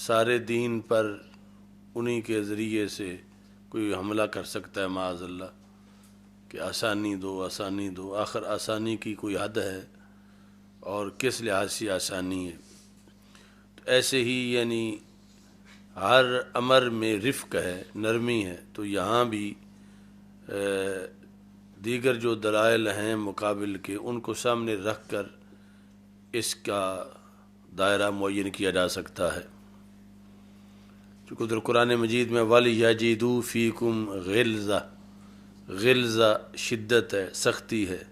سارے دین پر انہی کے ذریعے سے کوئی حملہ کر سکتا ہے معاذ اللہ کہ آسانی دو آسانی دو. آخر آسانی کی کوئی حد ہے اور کس لحاظ سے آسانی ہے. تو ایسے ہی یعنی ہر امر میں رفق ہے، نرمی ہے. تو یہاں بھی دیگر جو دلائل ہیں مقابل کے ان کو سامنے رکھ کر اس کا دائرہ معین کیا جا سکتا ہے. چونکہ ادھر قرآن مجید میں وَلْيَجِدُوا فِيكُمْ غِلْظَةً، غلظہ شدت ہے، سختی ہے،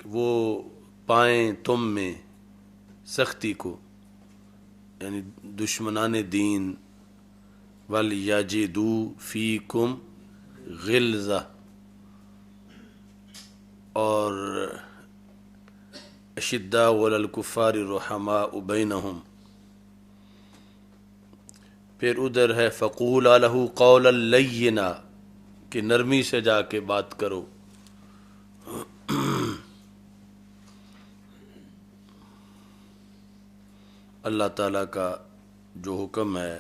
وہ پائیں تم میں سختی کو، یعنی دشمنان دین. وَلْيَجِدُوا فِيكُمْ غِلْظَةً، اور اشداء علی الکفار رحماء بینہم. پھر ادھر ہے فَقُولَا لَهُ قَوْلًا لَيِّنًا، کہ نرمی سے جا کے بات کرو. اللہ تعالیٰ کا جو حکم ہے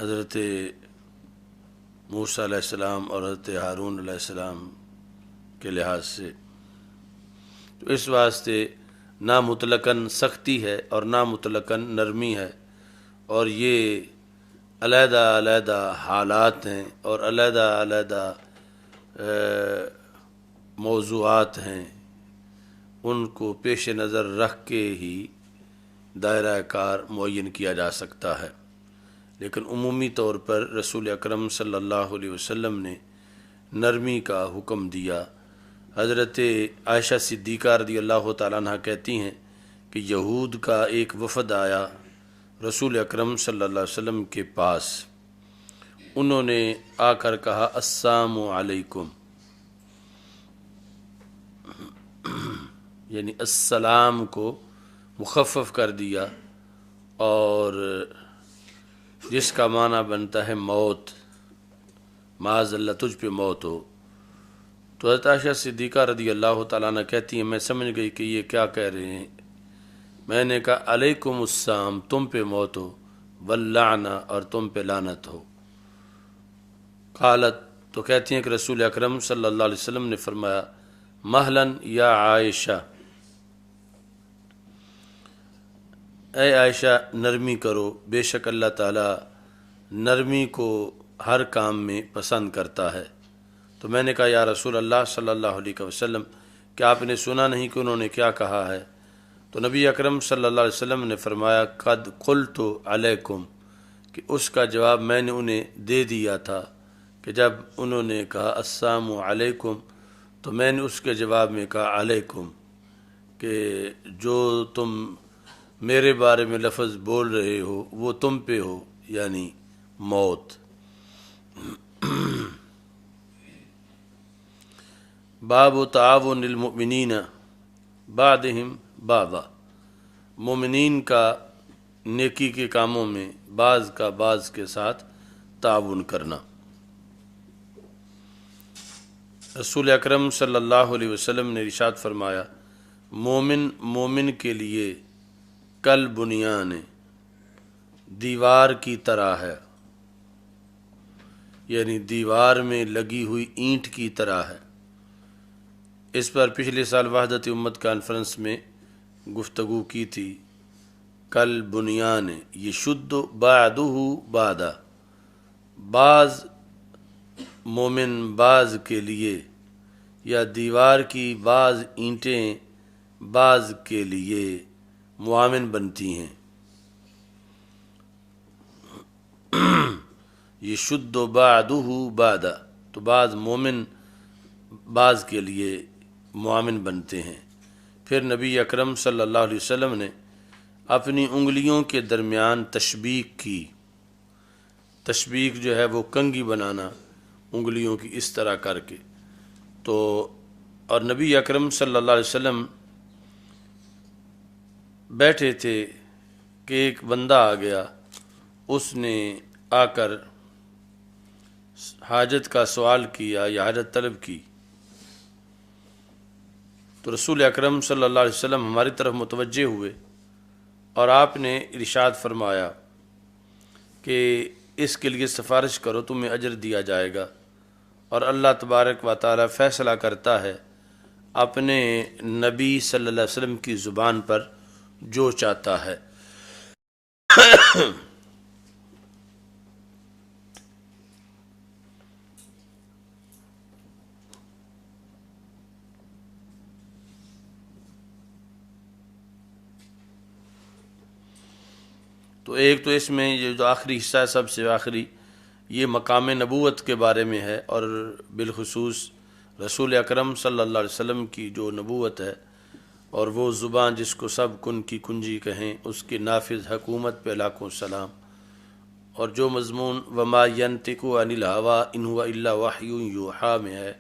حضرت موسیٰ علیہ السلام اور حضرت ہارون علیہ السلام کے لحاظ سے، تو اس واسطے نہ مطلقاً سختی ہے اور نہ مطلقاً نرمی ہے، اور یہ علیحدہ علیحدہ حالات ہیں اور علیحدہ علیحدہ موضوعات ہیں. ان کو پیش نظر رکھ کے ہی دائرہ کار معین کیا جا سکتا ہے. لیکن عمومی طور پر رسول اکرم صلی اللہ علیہ وسلم نے نرمی کا حکم دیا. حضرت عائشہ صدیقہ رضی اللہ تعالیٰ عنہ کہتی ہیں کہ یہود کا ایک وفد آیا رسول اکرم صلی اللہ علیہ وسلم کے پاس. انہوں نے آ کر کہا السلام علیکم، یعنی السلام کو مخفف کر دیا، اور جس کا معنی بنتا ہے موت، معاذ اللہ تجھ پہ موت ہو. تو حضرت عائشہ صدیقہ رضی اللہ تعالیٰ عنہ کہتی ہیں میں سمجھ گئی کہ یہ کیا کہہ رہے ہیں. میں نے کہا علیکم السلام، تم پہ موت ہو، واللعنہ، اور تم پہ لعنت ہو. قالت، تو کہتی ہیں کہ رسول اکرم صلی اللہ علیہ وسلم نے فرمایا مہلاً یا عائشہ، اے عائشہ نرمی کرو، بے شک اللہ تعالیٰ نرمی کو ہر کام میں پسند کرتا ہے. تو میں نے کہا یا رسول اللہ صلی اللہ علیہ وسلم، کیا آپ نے سنا نہیں کہ انہوں نے کیا کہا ہے؟ تو نبی اکرم صلی اللہ علیہ وسلم نے فرمایا قد قلت علیکم، کہ اس کا جواب میں نے انہیں دے دیا تھا. کہ جب انہوں نے کہا السلام علیکم تو میں نے اس کے جواب میں کہا علیکم، کہ جو تم میرے بارے میں لفظ بول رہے ہو وہ تم پہ ہو، یعنی موت. باب تعاون المؤمنین بعضهم بعضا، مومنین کا نیکی کے کاموں میں بعض کا بعض کے ساتھ تعاون کرنا. رسول اکرم صلی اللہ علیہ وسلم نے ارشاد فرمایا مومن مومن کے لیے کل بنیان، دیوار کی طرح ہے، یعنی دیوار میں لگی ہوئی اینٹ کی طرح ہے. اس پر پچھلے سال وحدت امت کانفرنس میں گفتگو کی تھی. کل بنیان یشد بعضہ بعضا، بعض مومن بعض کے لیے، یا دیوار کی بعض اینٹیں بعض کے لیے معاون بنتی ہیں. یشد بعضہ بعضا، تو بعض مومن بعض کے لیے معاون بنتے ہیں. پھر نبی اکرم صلی اللہ علیہ وسلم نے اپنی انگلیوں کے درمیان تشبیک کی. تشبیک جو ہے وہ کنگھی بنانا انگلیوں کی اس طرح کر کے. تو اور نبی اکرم صلی اللہ علیہ وسلم بیٹھے تھے کہ ایک بندہ آ گیا، اس نے آ کر حاجت کا سوال کیا یا حاجت طلب کی. تو رسول اکرم صلی اللہ علیہ وسلم ہماری طرف متوجہ ہوئے اور آپ نے ارشاد فرمایا کہ اس کے لیے سفارش کرو تمہیں اجر دیا جائے گا، اور اللہ تبارک و تعالی فیصلہ کرتا ہے اپنے نبی صلی اللہ علیہ وسلم کی زبان پر جو چاہتا ہے۔ تو ایک تو اس میں یہ جو آخری حصہ ہے سب سے آخری، یہ مقام نبوت کے بارے میں ہے، اور بالخصوص رسول اکرم صلی اللہ علیہ وسلم کی جو نبوت ہے، اور وہ زبان جس کو سب کن کی کنجی کہیں، اس کی نافذ حکومت پہ لاکھوں سلام، اور جو مضمون وما ینطق عن الہویٰ ان هو الا وحی یوحیٰ میں ہے،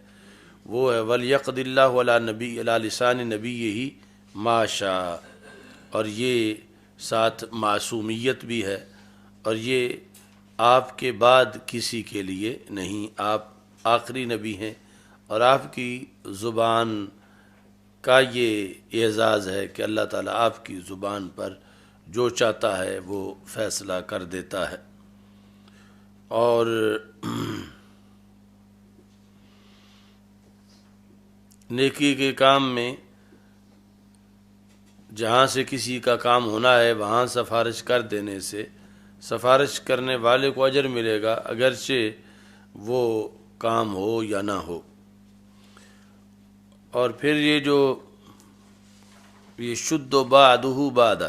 وہ ہے ولیقض اللہ علی لسان نبیہ ما شاء، اور یہ ساتھ معصومیت بھی ہے، اور یہ آپ کے بعد کسی کے لیے نہیں، آپ آخری نبی ہیں، اور آپ کی زبان کا یہ اعزاز ہے کہ اللہ تعالیٰ آپ کی زبان پر جو چاہتا ہے وہ فیصلہ کر دیتا ہے۔ اور نیکی کے کام میں جہاں سے کسی کا کام ہونا ہے وہاں سفارش کر دینے سے سفارش کرنے والے کو اجر ملے گا، اگرچہ وہ کام ہو یا نہ ہو۔ اور پھر یہ شد و بعدہ بعد،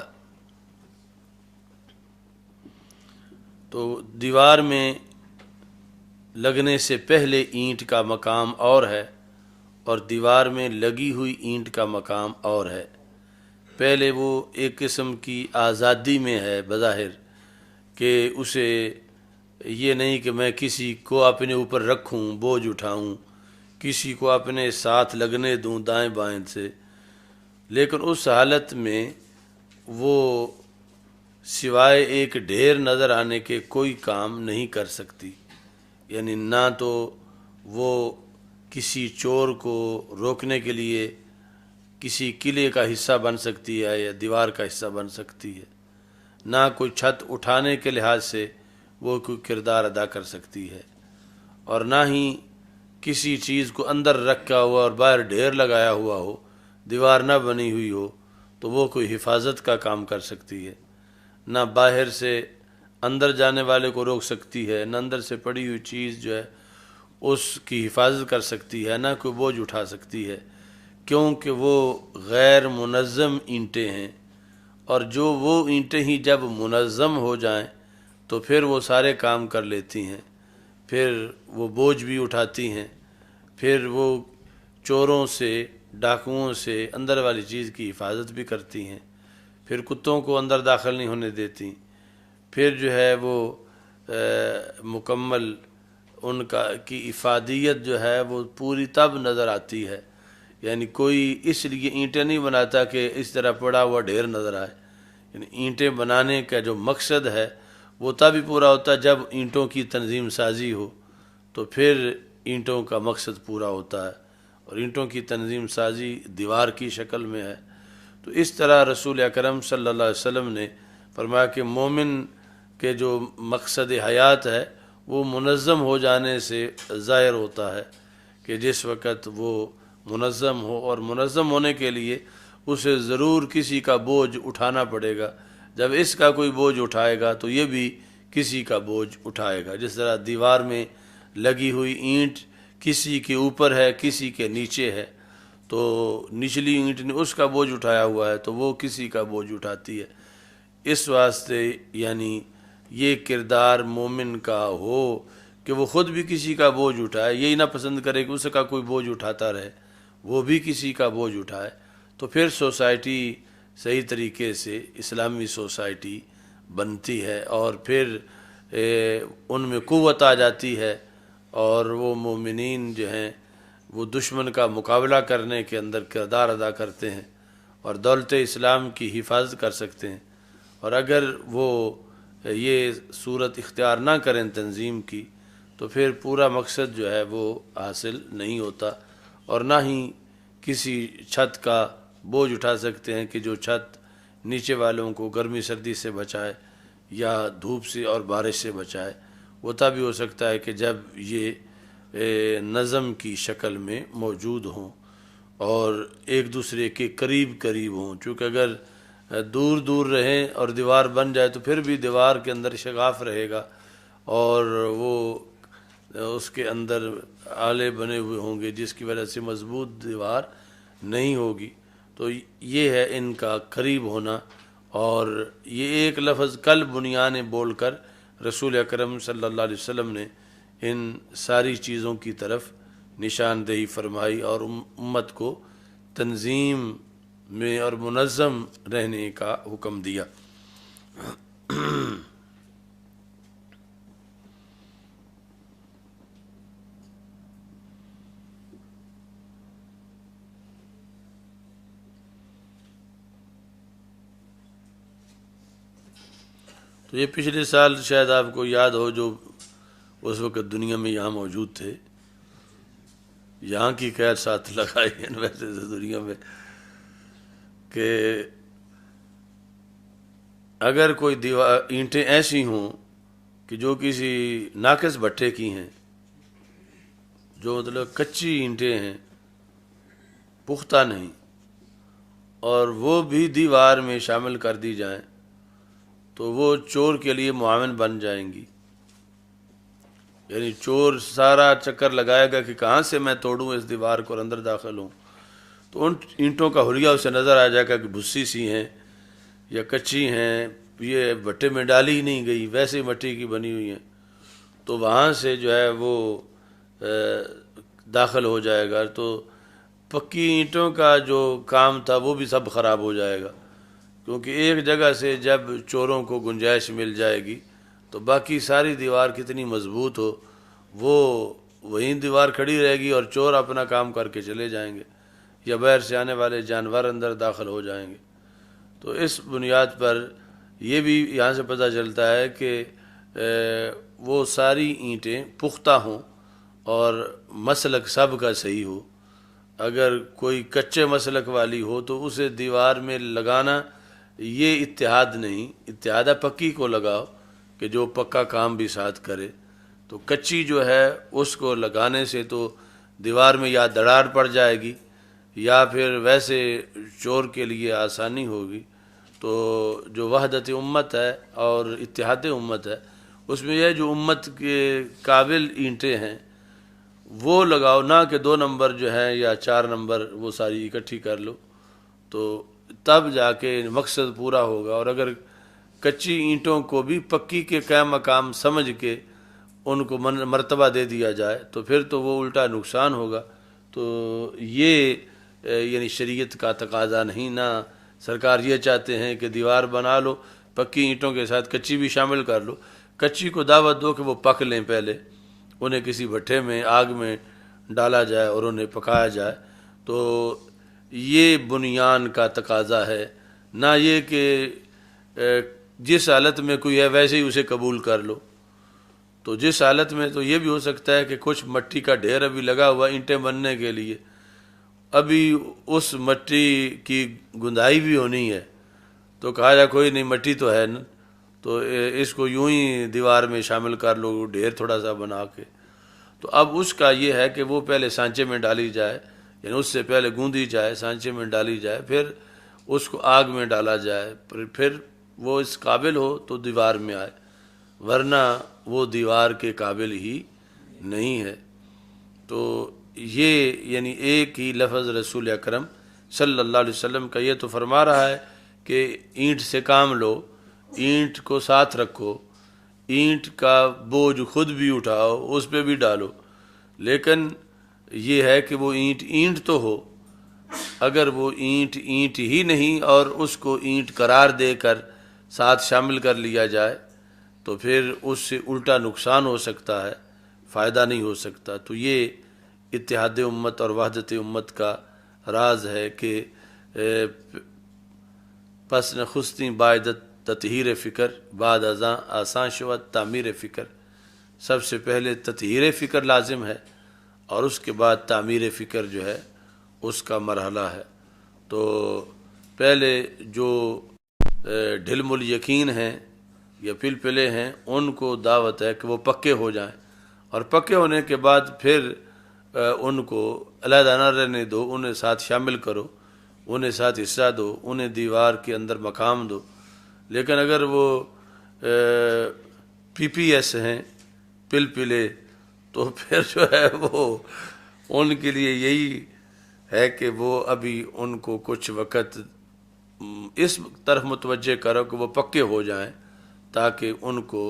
تو دیوار میں لگنے سے پہلے اینٹ کا مقام اور ہے، اور دیوار میں لگی ہوئی اینٹ کا مقام اور ہے۔ پہلے وہ ایک قسم کی آزادی میں ہے بظاہر، کہ اسے یہ نہیں کہ میں کسی کو اپنے اوپر رکھوں، بوجھ اٹھاؤں، کسی کو اپنے ساتھ لگنے دوں دائیں بائیں سے، لیکن اس حالت میں وہ سوائے ایک ڈھیر نظر آنے کے کوئی کام نہیں کر سکتی، یعنی نہ تو وہ کسی چور کو روکنے کے لیے کسی قلعے کا حصہ بن سکتی ہے یا دیوار کا حصہ بن سکتی ہے، نہ کوئی چھت اٹھانے کے لحاظ سے وہ کوئی کردار ادا کر سکتی ہے، اور نہ ہی کسی چیز کو اندر رکھا ہوا اور باہر ڈھیر لگایا ہوا ہو، دیوار نہ بنی ہوئی ہو تو وہ کوئی حفاظت کا کام کر سکتی ہے، نہ باہر سے اندر جانے والے کو روک سکتی ہے، نہ اندر سے پڑی ہوئی چیز جو ہے اس کی حفاظت کر سکتی ہے، نہ کوئی بوجھ اٹھا سکتی ہے، کیونکہ وہ غیر منظم اینٹیں ہیں، اور جو وہ اینٹیں ہی جب منظم ہو جائیں تو پھر وہ سارے کام کر لیتی ہیں، پھر وہ بوجھ بھی اٹھاتی ہیں، پھر وہ چوروں سے ڈاکوؤں سے اندر والی چیز کی حفاظت بھی کرتی ہیں، پھر کتوں کو اندر داخل نہیں ہونے دیتی، پھر جو ہے وہ مکمل ان کی افادیت جو ہے وہ پوری تب نظر آتی ہے، یعنی کوئی اس لیے اینٹیں نہیں بناتا کہ اس طرح پڑا ہوا ڈھیر نظر آئے، یعنی اینٹیں بنانے کا جو مقصد ہے وہ تب ہی پورا ہوتا ہے جب اینٹوں کی تنظیم سازی ہو، تو پھر اینٹوں کا مقصد پورا ہوتا ہے، اور اینٹوں کی تنظیم سازی دیوار کی شکل میں ہے۔ تو اس طرح رسول اکرم صلی اللہ علیہ وسلم نے فرمایا کہ مومن کے جو مقصد حیات ہے وہ منظم ہو جانے سے ظاہر ہوتا ہے، کہ جس وقت وہ منظم ہو، اور منظم ہونے کے لیے اسے ضرور کسی کا بوجھ اٹھانا پڑے گا، جب اس کا کوئی بوجھ اٹھائے گا تو یہ بھی کسی کا بوجھ اٹھائے گا، جس طرح دیوار میں لگی ہوئی اینٹ کسی کے اوپر ہے کسی کے نیچے ہے، تو نچلی اینٹ نے اس کا بوجھ اٹھایا ہوا ہے تو وہ کسی کا بوجھ اٹھاتی ہے۔ اس واسطے یعنی یہ کردار مومن کا ہو کہ وہ خود بھی کسی کا بوجھ اٹھائے، یہی نہ پسند کرے کہ اس کا کوئی بوجھ اٹھاتا رہے، وہ بھی کسی کا بوجھ اٹھائے، تو پھر سوسائٹی صحیح طریقے سے اسلامی سوسائٹی بنتی ہے، اور پھر ان میں قوت آ جاتی ہے، اور وہ مومنین جو ہیں وہ دشمن کا مقابلہ کرنے کے اندر کردار ادا کرتے ہیں، اور دولت اسلام کی حفاظت کر سکتے ہیں۔ اور اگر وہ یہ صورت اختیار نہ کریں تنظیم کی تو پھر پورا مقصد جو ہے وہ حاصل نہیں ہوتا، اور نہ ہی کسی چھت کا بوجھ اٹھا سکتے ہیں کہ جو چھت نیچے والوں کو گرمی سردی سے بچائے یا دھوپ سے اور بارش سے بچائے، وہ تب بھی ہو سکتا ہے کہ جب یہ نظم کی شکل میں موجود ہوں اور ایک دوسرے کے قریب قریب ہوں، چونکہ اگر دور دور رہیں اور دیوار بن جائے تو پھر بھی دیوار کے اندر شگاف رہے گا اور وہ اس کے اندر آلے بنے ہوئے ہوں گے جس کی وجہ سے مضبوط دیوار نہیں ہوگی۔ تو یہ ہے ان کا قریب ہونا، اور یہ ایک لفظ کل بنیان بول کر رسول اکرم صلی اللہ علیہ وسلم نے ان ساری چیزوں کی طرف نشاندہی فرمائی اور امت کو تنظیم میں اور منظم رہنے کا حکم دیا۔ تو یہ پچھلے سال شاید آپ کو یاد ہو، جو اس وقت دنیا میں یہاں موجود تھے، یہاں کی قید ساتھ لگائی ہیں ویسے تو دنیا میں، کہ اگر کوئی دیوار اینٹیں ایسی ہوں کہ جو کسی ناقص بھٹے کی ہیں، جو مطلب کچی اینٹیں ہیں، پختہ نہیں، اور وہ بھی دیوار میں شامل کر دی جائیں تو وہ چور کے لیے معاون بن جائیں گی۔ یعنی چور سارا چکر لگائے گا کہ کہاں سے میں توڑوں اس دیوار کو اور اندر داخل ہوں، تو ان اینٹوں کا حلیہ اسے نظر آ جائے گا کہ بھسی سی ہیں یا کچی ہیں، یہ بھٹے میں ڈالی ہی نہیں گئی، ویسے مٹی کی بنی ہوئی ہیں، تو وہاں سے جو ہے وہ داخل ہو جائے گا، تو پکی اینٹوں کا جو کام تھا وہ بھی سب خراب ہو جائے گا، کیونکہ ایک جگہ سے جب چوروں کو گنجائش مل جائے گی تو باقی ساری دیوار کتنی مضبوط ہو وہ وہیں دیوار کھڑی رہے گی اور چور اپنا کام کر کے چلے جائیں گے، یا باہر سے آنے والے جانور اندر داخل ہو جائیں گے۔ تو اس بنیاد پر یہ بھی یہاں سے پتہ چلتا ہے کہ وہ ساری اینٹیں پختہ ہوں اور مسلک سب کا صحیح ہو۔ اگر کوئی کچے مسلک والی ہو تو اسے دیوار میں لگانا یہ اتحاد نہیں، اتحادہ پکی کو لگاؤ کہ جو پکا کام بھی ساتھ کرے، تو کچی جو ہے اس کو لگانے سے تو دیوار میں یا دراڑ پڑ جائے گی یا پھر ویسے چور کے لیے آسانی ہوگی۔ تو جو وحدت امت ہے اور اتحاد امت ہے، اس میں یہ جو امت کے قابل اینٹیں ہیں وہ لگاؤ، نہ کہ 2 نمبر جو ہیں یا 4 نمبر وہ ساری اکٹھی کر لو، تو تب جا کے مقصد پورا ہوگا۔ اور اگر کچی اینٹوں کو بھی پکی کے قائم مقام سمجھ کے ان کو مرتبہ دے دیا جائے تو پھر تو وہ الٹا نقصان ہوگا۔ تو یہ یعنی شریعت کا تقاضا نہیں، نہ سرکار یہ چاہتے ہیں کہ دیوار بنا لو، پکی اینٹوں کے ساتھ کچی بھی شامل کر لو، کچی کو دعوت دو کہ وہ پک لیں، پہلے انہیں کسی بھٹے میں آگ میں ڈالا جائے اور انہیں پکایا جائے۔ تو یہ بنیان کا تقاضا ہے، نہ یہ کہ جس حالت میں کوئی ہے ویسے ہی اسے قبول کر لو۔ تو جس حالت میں تو یہ بھی ہو سکتا ہے کہ کچھ مٹی کا ڈھیر ابھی لگا ہوا اینٹیں بننے کے لیے، ابھی اس مٹی کی گندائی بھی ہونی ہے، تو کہا جائے کوئی نہیں مٹی تو ہے نا، تو اس کو یوں ہی دیوار میں شامل کر لو ڈھیر تھوڑا سا بنا کے۔ تو اب اس کا یہ ہے کہ وہ پہلے سانچے میں ڈالی جائے، یعنی اس سے پہلے گوندی جائے، سانچے میں ڈالی جائے، پھر اس کو آگ میں ڈالا جائے، پھر وہ اس قابل ہو تو دیوار میں آئے، ورنہ وہ دیوار کے قابل ہی نہیں ہے۔ تو یہ یعنی ایک ہی لفظ رسول اکرم صلی اللہ علیہ وسلم کا یہ تو فرما رہا ہے کہ اینٹ سے کام لو، اینٹ کو ساتھ رکھو، اینٹ کا بوجھ خود بھی اٹھاؤ، اس پہ بھی ڈالو، لیکن یہ ہے کہ وہ اینٹ تو ہو۔ اگر وہ اینٹ ہی نہیں اور اس کو اینٹ قرار دے کر ساتھ شامل کر لیا جائے تو پھر اس سے الٹا نقصان ہو سکتا ہے، فائدہ نہیں ہو سکتا۔ تو یہ اتحاد امت اور وحدت امت کا راز ہے کہ پس نخستیں باعدت تطہیر فکر بعد ازاں آسان شود تعمیر فکر، سب سے پہلے تطہیر فکر لازم ہے اور اس کے بعد تعمیر فکر جو ہے اس کا مرحلہ ہے۔ تو پہلے جو ڈھلم الیقین ہیں یا پلپلے ہیں، ان کو دعوت ہے کہ وہ پکے ہو جائیں، اور پکے ہونے کے بعد پھر ان کو علیحدہ نہ رہنے دو، انہیں ساتھ شامل کرو، انہیں ساتھ حصہ دو، انہیں دیوار کے اندر مقام دو۔ لیکن اگر وہ پی پی ایس ہیں، پلپلے، تو پھر جو ہے وہ ان کے لیے یہی ہے کہ وہ ابھی ان کو کچھ وقت اس طرف متوجہ کرو کہ وہ پکے ہو جائیں، تاکہ ان کو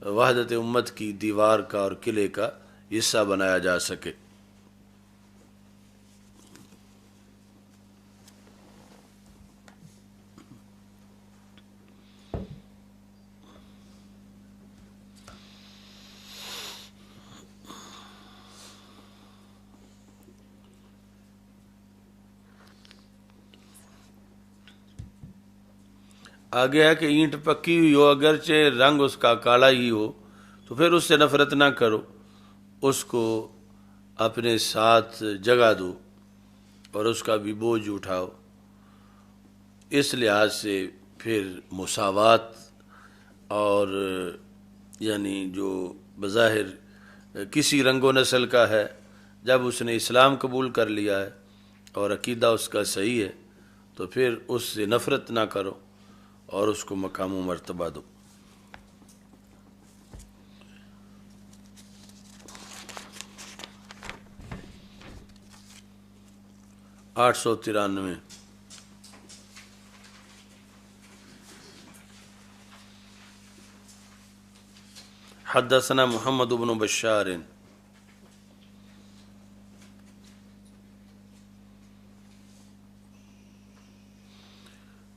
وحدت امت کی دیوار کا اور قلعے کا حصہ بنایا جا سکے۔ آگے ہے کہ اینٹ پکی ہوئی ہو، اگرچہ رنگ اس کا کالا ہی ہو، تو پھر اس سے نفرت نہ کرو، اس کو اپنے ساتھ جگہ دو اور اس کا بھی بوجھ اٹھاؤ۔ اس لحاظ سے پھر مساوات اور یعنی جو بظاہر کسی رنگ و نسل کا ہے، جب اس نے اسلام قبول کر لیا ہے اور عقیدہ اس کا صحیح ہے، تو پھر اس سے نفرت نہ کرو اور اس کو مقام و مرتبہ دو۔ 893 حدثنا محمد بن بشار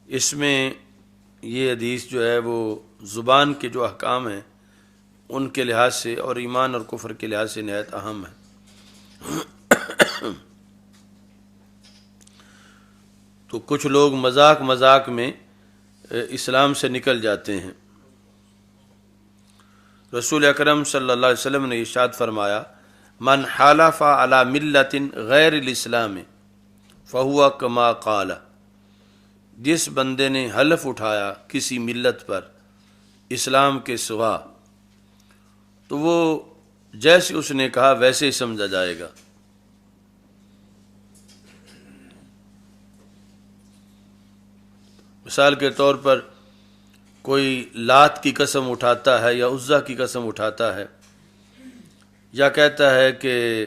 اس میں یہ حدیث جو ہے وہ زبان کے جو احکام ہیں ان کے لحاظ سے اور ایمان اور کفر کے لحاظ سے نہایت اہم ہے۔ تو کچھ لوگ مذاق میں اسلام سے نکل جاتے ہیں۔ رسول اکرم صلی اللہ علیہ وسلم نے ارشاد فرمایا، من حالف علی ملت غیر الاسلام فہو کما قال، جس بندے نے حلف اٹھایا کسی ملت پر اسلام کے سوا، تو وہ جیسے اس نے کہا ویسے ہی سمجھا جائے گا۔ مثال کے طور پر کوئی لات کی قسم اٹھاتا ہے یا عزا کی قسم اٹھاتا ہے، یا کہتا ہے کہ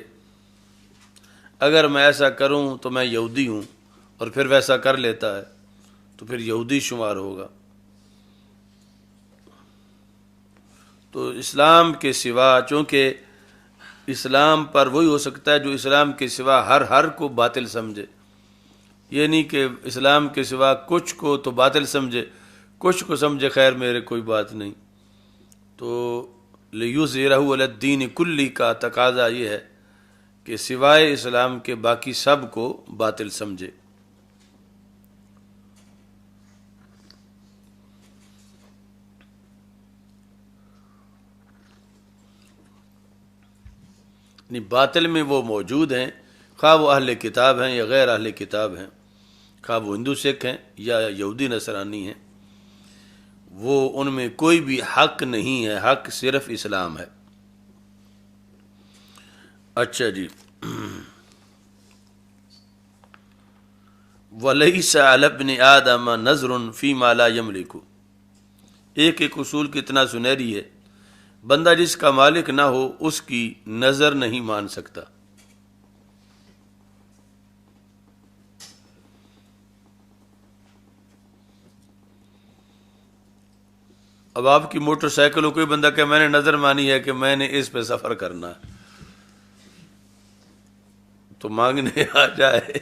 اگر میں ایسا کروں تو میں یہودی ہوں، اور پھر ویسا کر لیتا ہے تو پھر یہودی شمار ہوگا۔ تو اسلام کے سوا، چونکہ اسلام پر وہی ہو سکتا ہے جو اسلام کے سوا ہر کو باطل سمجھے، یہ نہیں کہ اسلام کے سوا کچھ کو تو باطل سمجھے، کچھ کو سمجھے خیر میرے کوئی بات نہیں۔ تو لِيُظْهِرَهُ عَلَى الدِّينِ كُلِّهِ کا تقاضا یہ ہے کہ سوائے اسلام کے باقی سب کو باطل سمجھے۔ باطل میں وہ موجود ہیں، خواہ وہ اہل کتاب ہیں یا غیر اہل کتاب ہیں، خواہ وہ ہندو سکھ ہیں یا یہودی نصرانی ہیں، وہ ان میں کوئی بھی حق نہیں ہے، حق صرف اسلام ہے۔ اچھا جی، وَلَيْسَ عَلَى ابْنِ آدَمَ نَظْرٌ فِي مَا لَا يَمْلِكُ، ایک اصول کتنا سنہری ہے، بندہ جس کا مالک نہ ہو اس کی نظر نہیں مان سکتا۔ اب آپ کی موٹر سائیکل ہو، کوئی بندہ کہ میں نے نظر مانی ہے کہ میں نے اس پہ سفر کرنا ہے، تو مانگنے آ جائے،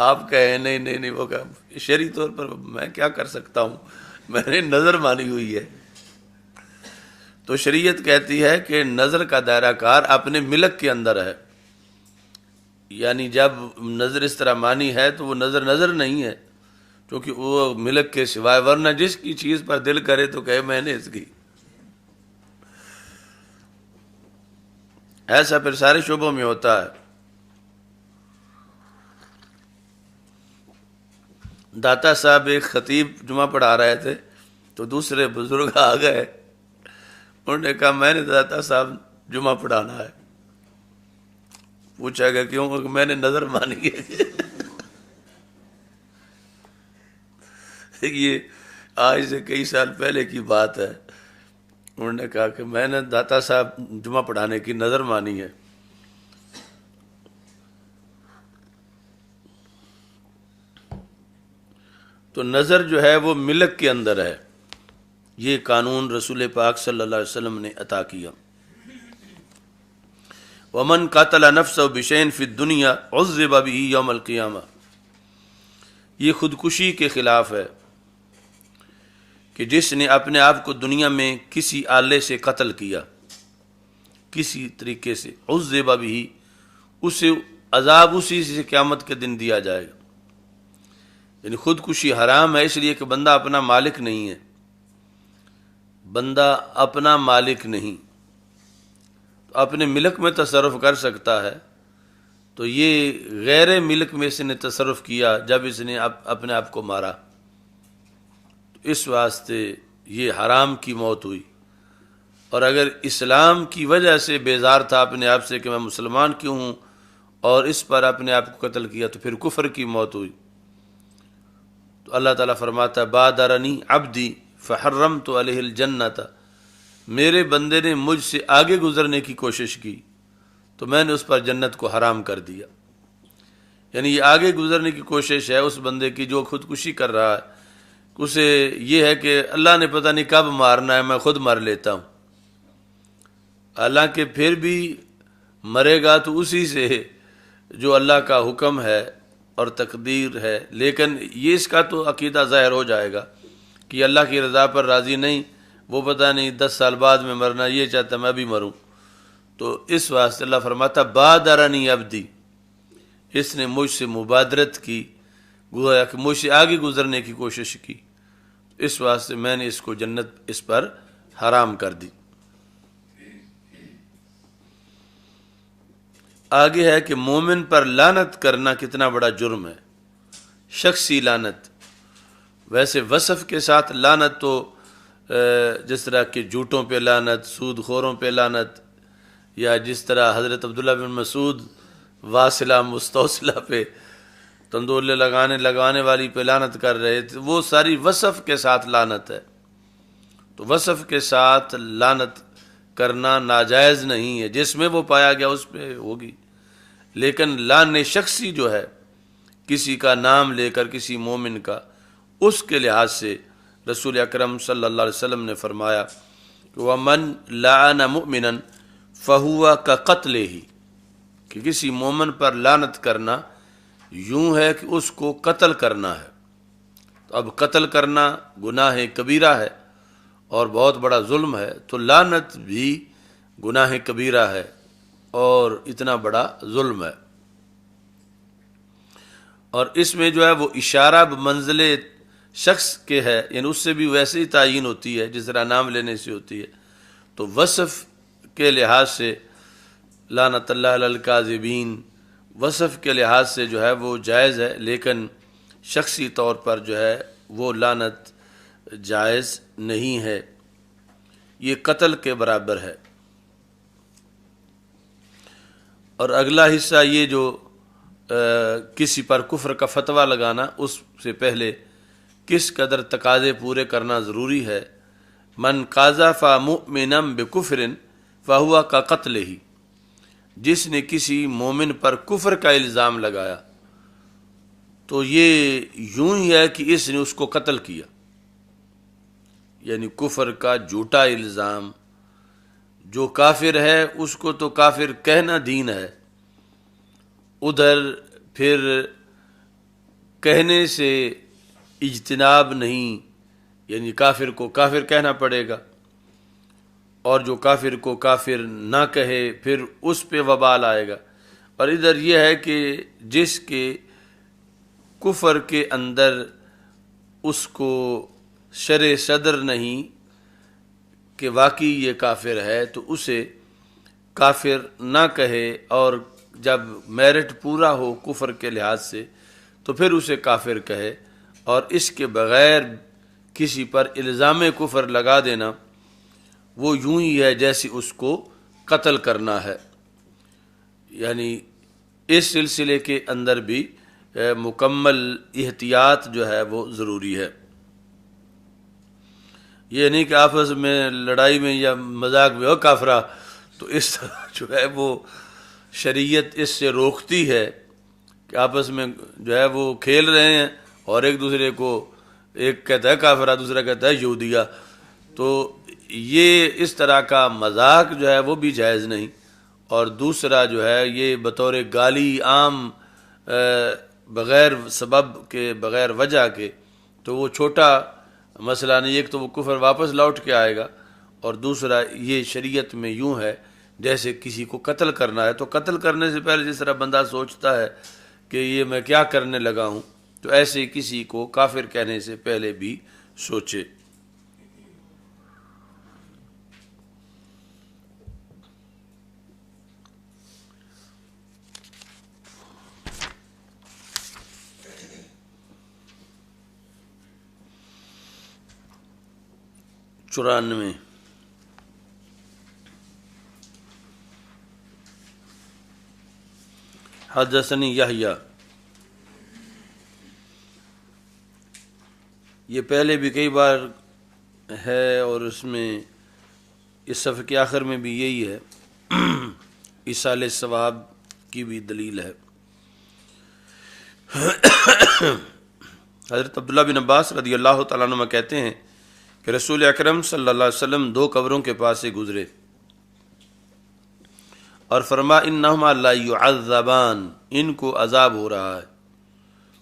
آپ کہیں نہیں، وہ کہ شرعی طور پر میں کیا کر سکتا ہوں، میں نے نظر مانی ہوئی ہے۔ تو شریعت کہتی ہے کہ نظر کا دائرہ کار اپنے ملک کے اندر ہے، یعنی جب نظر اس طرح مانی ہے تو وہ نظر نہیں ہے، کیونکہ وہ ملک کے سوائے، ورنہ جس کی چیز پر دل کرے تو کہے میں نے اس کی۔ ایسا پھر سارے شعبوں میں ہوتا ہے۔ داتا صاحب ایک خطیب جمعہ پڑھا رہے تھے تو دوسرے بزرگ آ گئے، انہوں نے کہا میں نے داتا صاحب جمعہ پڑھانا ہے۔ پوچھا گیا کیوں؟ کہ میں نے نظر مانی ہے۔ یہ آج سے کئی سال پہلے کی بات ہے، انہوں نے کہا کہ میں نے داتا صاحب جمعہ پڑھانے کی نظر مانی ہے۔ تو نظر جو ہے وہ ملک کے اندر ہے، یہ قانون رسول پاک صلی اللہ علیہ وسلم نے عطا کیا۔ ومن قاتل نفسه بشيء في الدنيا عذب به يوم القيامہ، یہ خودکشی کے خلاف ہے کہ جس نے اپنے آپ کو دنیا میں کسی آلے سے قتل کیا، کسی طریقے سے، عذب به، اسے عذاب اسی سے قیامت کے دن دیا جائے گا۔ یعنی خودکشی حرام ہے اس لیے کہ بندہ اپنا مالک نہیں ہے، بندہ اپنا مالک نہیں، اپنے ملک میں تصرف کر سکتا ہے، تو یہ غیر ملک میں اس نے تصرف کیا جب اس نے اپنے آپ کو مارا، تو اس واسطے یہ حرام کی موت ہوئی۔ اور اگر اسلام کی وجہ سے بیزار تھا اپنے آپ سے کہ میں مسلمان کیوں ہوں، اور اس پر اپنے آپ کو قتل کیا، تو پھر کفر کی موت ہوئی۔ تو اللہ تعالیٰ فرماتا ہے بادرنی عبدی فحرمت علیہ الجنۃ، میرے بندے نے مجھ سے آگے گزرنے کی کوشش کی تو میں نے اس پر جنت کو حرام کر دیا۔ یعنی یہ آگے گزرنے کی کوشش ہے اس بندے کی جو خودکشی کر رہا ہے، اسے یہ ہے کہ اللہ نے پتہ نہیں کب مارنا ہے، میں خود مر لیتا ہوں۔ حالانکہ پھر بھی مرے گا تو اسی سے جو اللہ کا حکم ہے اور تقدیر ہے، لیکن یہ اس کا تو عقیدہ ظاہر ہو جائے گا کہ اللہ کی رضا پر راضی نہیں، وہ پتہ نہیں 10 سال بعد میں مرنا، یہ چاہتا میں بھی مروں۔ تو اس واسطے اللہ فرماتا بادرنی عبدی، اس نے مجھ سے مبادرت کی، گویا کہ مجھ سے آگے گزرنے کی کوشش کی، اس واسطے میں نے اس کو جنت اس پر حرام کر دی۔ آگے ہے کہ مومن پر لعنت کرنا کتنا بڑا جرم ہے، شخصی لعنت۔ ویسے وصف کے ساتھ لعنت تو جس طرح کہ جھوٹوں پہ لعنت، سود خوروں پہ لعنت، یا جس طرح حضرت عبداللہ بن مسعود واصلہ مستوصلہ پہ تندولے لگانے والی پہ لعنت کر رہے تھے، وہ ساری وصف کے ساتھ لعنت ہے۔ تو وصف کے ساتھ لعنت کرنا ناجائز نہیں ہے، جس میں وہ پایا گیا اس پہ ہوگی، لیکن لعن شخصی جو ہے کسی کا نام لے کر کسی مومن کا، اس کے لحاظ سے رسول اکرم صلی اللہ علیہ وسلم نے فرمایا کہ وَمَن لَعَنَ مُؤْمِنًا فَهُوَ كَقَتْلِهِ، کہ کسی مومن پر لعنت کرنا یوں ہے کہ اس کو قتل کرنا ہے۔ تو اب قتل کرنا گناہ کبیرہ ہے اور بہت بڑا ظلم ہے، تو لعنت بھی گناہ کبیرہ ہے اور اتنا بڑا ظلم ہے۔ اور اس میں جو ہے وہ اشارہ بمنزل شخص کے ہے، یعنی اس سے بھی ویسے ہی تعین ہوتی ہے جس طرح نام لینے سے ہوتی ہے۔ تو وصف کے لحاظ سے لعنت اللہ علی الکاذبین، وصف کے لحاظ سے جو ہے وہ جائز ہے، لیکن شخصی طور پر جو ہے وہ لعنت جائز نہیں ہے، یہ قتل کے برابر ہے۔ اور اگلا حصہ یہ جو کسی پر کفر کا فتویٰ لگانا، اس سے پہلے کس قدر تقاضے پورے کرنا ضروری ہے۔ من قاذف مؤمنا بکفر فہو کقتلہ، جس نے کسی مومن پر کفر کا الزام لگایا تو یہ یوں ہی ہے کہ اس نے اس کو قتل کیا۔ یعنی کفر کا جھوٹا الزام، جو کافر ہے اس کو تو کافر کہنا دین ہے، ادھر پھر کہنے سے اجتناب نہیں، یعنی کافر کو کافر کہنا پڑے گا، اور جو کافر کو کافر نہ کہے پھر اس پہ وبال آئے گا۔ اور ادھر یہ ہے کہ جس کے کفر کے اندر اس کو شرع صدر نہیں کہ واقعی یہ کافر ہے، تو اسے کافر نہ کہے، اور جب میرٹ پورا ہو کفر کے لحاظ سے تو پھر اسے کافر کہے، اور اس کے بغیر کسی پر الزام کفر لگا دینا وہ یوں ہی ہے جیسے اس کو قتل کرنا ہے. یعنی اس سلسلے کے اندر بھی مکمل احتیاط جو ہے وہ ضروری ہے. یہ نہیں کہ آپس میں لڑائی میں یا مذاق میں ہو کافرہ، تو اس طرح جو ہے وہ شریعت اس سے روکتی ہے کہ آپس میں جو ہے وہ کھیل رہے ہیں اور ایک دوسرے کو ایک کہتا ہے کافرہ دوسرا کہتا ہے یہودیہ، تو یہ اس طرح کا مذاق جو ہے وہ بھی جائز نہیں. اور دوسرا جو ہے یہ بطور گالی عام بغیر سبب کے بغیر وجہ کے، تو وہ چھوٹا مسئلہ نہیں. ایک تو وہ کفر واپس لوٹ کے آئے گا، اور دوسرا یہ شریعت میں یوں ہے جیسے کسی کو قتل کرنا ہے، تو قتل کرنے سے پہلے جس طرح بندہ سوچتا ہے کہ یہ میں کیا کرنے لگا ہوں، تو ایسے کسی کو کافر کہنے سے پہلے بھی سوچے. چورانوے. حدثنی یحییٰ، یہ پہلے بھی کئی بار ہے اور اس میں اس صفحے کے آخر میں بھی یہی ہے. ایصال ثواب کی بھی دلیل ہے. حضرت عبداللہ بن عباس رضی اللہ تعالیٰ عنہ کہتے ہیں کہ رسول اکرم صلی اللہ علیہ وسلم 2 قبروں کے پاس سے گزرے اور فرما انہما لا يعذبان، ان کو عذاب ہو رہا ہے.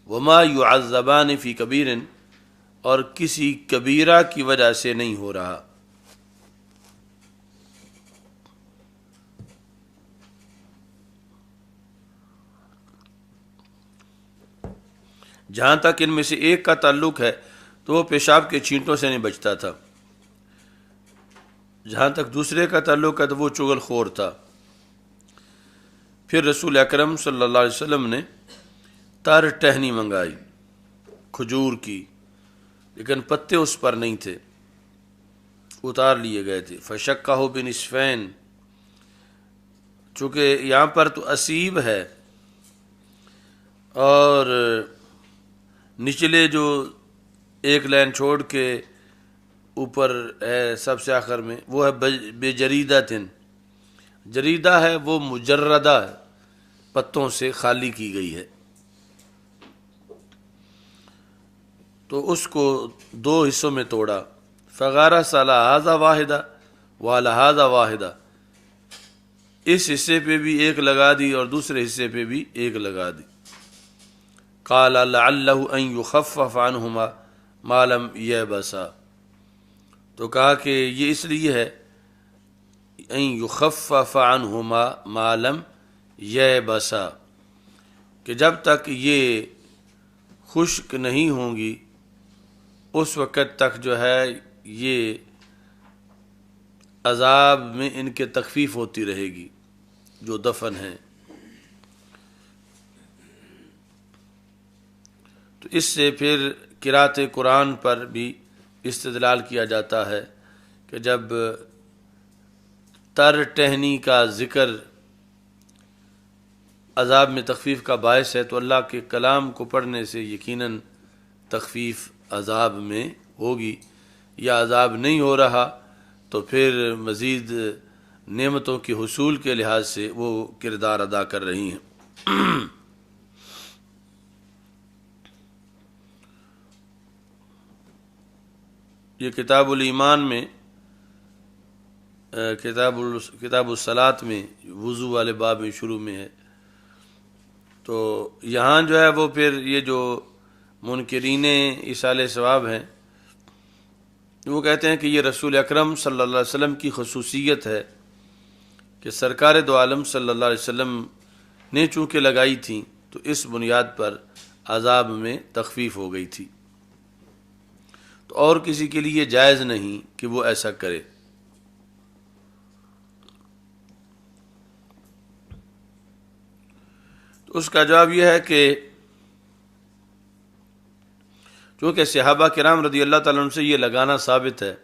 وما يعذبان فی کبیر، اور کسی کبیرہ کی وجہ سے نہیں ہو رہا. جہاں تک ان میں سے ایک کا تعلق ہے تو وہ پیشاب کے چھینٹوں سے نہیں بچتا تھا، جہاں تک دوسرے کا تعلق ہے تو وہ چغل خور تھا. پھر رسول اکرم صلی اللہ علیہ وسلم نے تر ٹہنی منگائی کھجور کی، لیکن پتے اس پر نہیں تھے، اتار لیے گئے تھے. فشقہ بنصفین، چونکہ یہاں پر تو اسیب ہے اور نچلے جو ایک لائن چھوڑ کے اوپر ہے سب سے آخر میں وہ ہے بے جریدہ تن. جریدہ ہے وہ مجردہ ہے، پتوں سے خالی کی گئی ہے. تو اس کو 2 حصوں میں توڑا. فغارہ سالہ ہذا واحدہ والا ہذا واحدہ، اس حصے پہ بھی ایک لگا دی اور دوسرے حصے پہ بھی ایک لگا دی. قال لعلہ ان یخفف عنہما ما لم یبسا، تو کہا کہ یہ اس لیے ہے ان یخفف عنہما ما لم یبسا، کہ جب تک یہ خشک نہیں ہوں گی اس وقت تک جو ہے یہ عذاب میں ان کے تخفیف ہوتی رہے گی جو دفن ہیں. تو اس سے پھر قرأت قرآن پر بھی استدلال کیا جاتا ہے کہ جب تر ٹہنی کا ذکر عذاب میں تخفیف کا باعث ہے تو اللہ کے کلام کو پڑھنے سے یقیناً تخفیف عذاب میں ہوگی. یا عذاب نہیں ہو رہا تو پھر مزید نعمتوں کے حصول کے لحاظ سے وہ کردار ادا کر رہی ہیں. یہ کتاب الایمان میں کتاب الصلاۃ میں وضو والے باب میں شروع میں ہے. تو یہاں جو ہے وہ پھر یہ جو منکرین ایصال ثواب ہیں وہ کہتے ہیں کہ یہ رسول اکرم صلی اللہ علیہ وسلم کی خصوصیت ہے کہ سرکار دو عالم صلی اللہ علیہ وسلم نے چونکہ لگائی تھیں تو اس بنیاد پر عذاب میں تخفیف ہو گئی تھی، تو اور کسی کے لیے جائز نہیں کہ وہ ایسا کرے. تو اس کا جواب یہ ہے کہ چونکہ صحابہ کرام رضی اللہ تعالیٰ عنہ سے یہ لگانا ثابت ہے،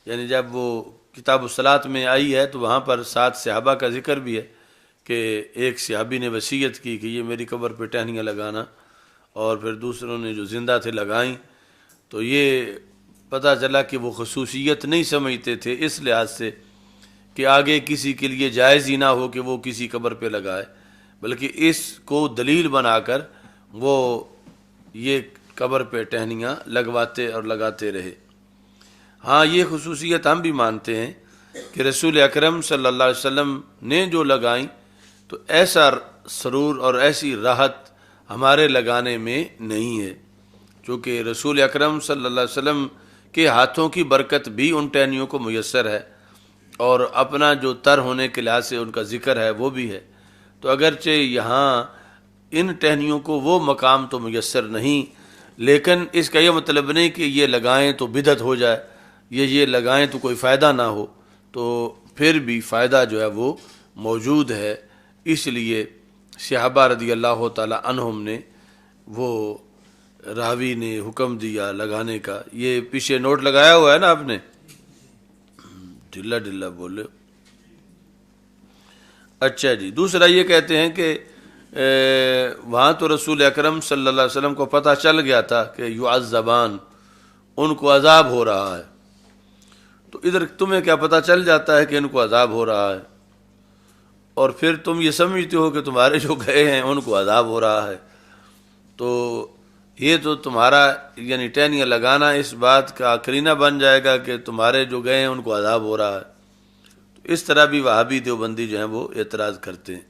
یعنی جب وہ کتاب الصلاۃ میں آئی ہے تو وہاں پر 7 صحابہ کا ذکر بھی ہے کہ ایک صحابی نے وصیت کی کہ یہ میری قبر پہ ٹہنیاں لگانا، اور پھر دوسروں نے جو زندہ تھے لگائیں. تو یہ پتہ چلا کہ وہ خصوصیت نہیں سمجھتے تھے اس لحاظ سے کہ آگے کسی کے لیے جائز ہی نہ ہو کہ وہ کسی قبر پہ لگائے، بلکہ اس کو دلیل بنا کر وہ یہ قبر پہ ٹہنیاں لگواتے اور لگاتے رہے. ہاں یہ خصوصیت ہم بھی مانتے ہیں کہ رسول اکرم صلی اللہ علیہ وسلم نے جو لگائیں تو ایسا سرور اور ایسی راحت ہمارے لگانے میں نہیں ہے، چونکہ رسول اکرم صلی اللہ علیہ وسلم کے ہاتھوں کی برکت بھی ان ٹہنیوں کو میسر ہے، اور اپنا جو تر ہونے کے لحاظ سے ان کا ذکر ہے وہ بھی ہے. تو اگرچہ یہاں ان ٹہنیوں کو وہ مقام تو میسر نہیں، لیکن اس کا یہ مطلب نہیں کہ یہ لگائیں تو بدعت ہو جائے، یہ لگائیں تو کوئی فائدہ نہ ہو، تو پھر بھی فائدہ جو ہے وہ موجود ہے. اس لیے صحابہ رضی اللہ تعالی عنہم نے، وہ راوی نے حکم دیا لگانے کا. یہ پیچھے نوٹ لگایا ہوا ہے نا آپ نے، ڈھلا ڈھلا بولے. اچھا جی، دوسرا یہ کہتے ہیں کہ وہاں تو رسول اکرم صلی اللہ علیہ وسلم کو پتہ چل گیا تھا کہ یعذبان، ان کو عذاب ہو رہا ہے. تو ادھر تمہیں کیا پتہ چل جاتا ہے کہ ان کو عذاب ہو رہا ہے، اور پھر تم یہ سمجھتے ہو کہ تمہارے جو گئے ہیں ان کو عذاب ہو رہا ہے. تو یہ تو تمہارا یعنی ٹہنیاں لگانا اس بات کا قرینہ بن جائے گا کہ تمہارے جو گئے ہیں ان کو عذاب ہو رہا ہے. تو اس طرح بھی وہابی دیوبندی جو ہیں وہ اعتراض کرتے ہیں.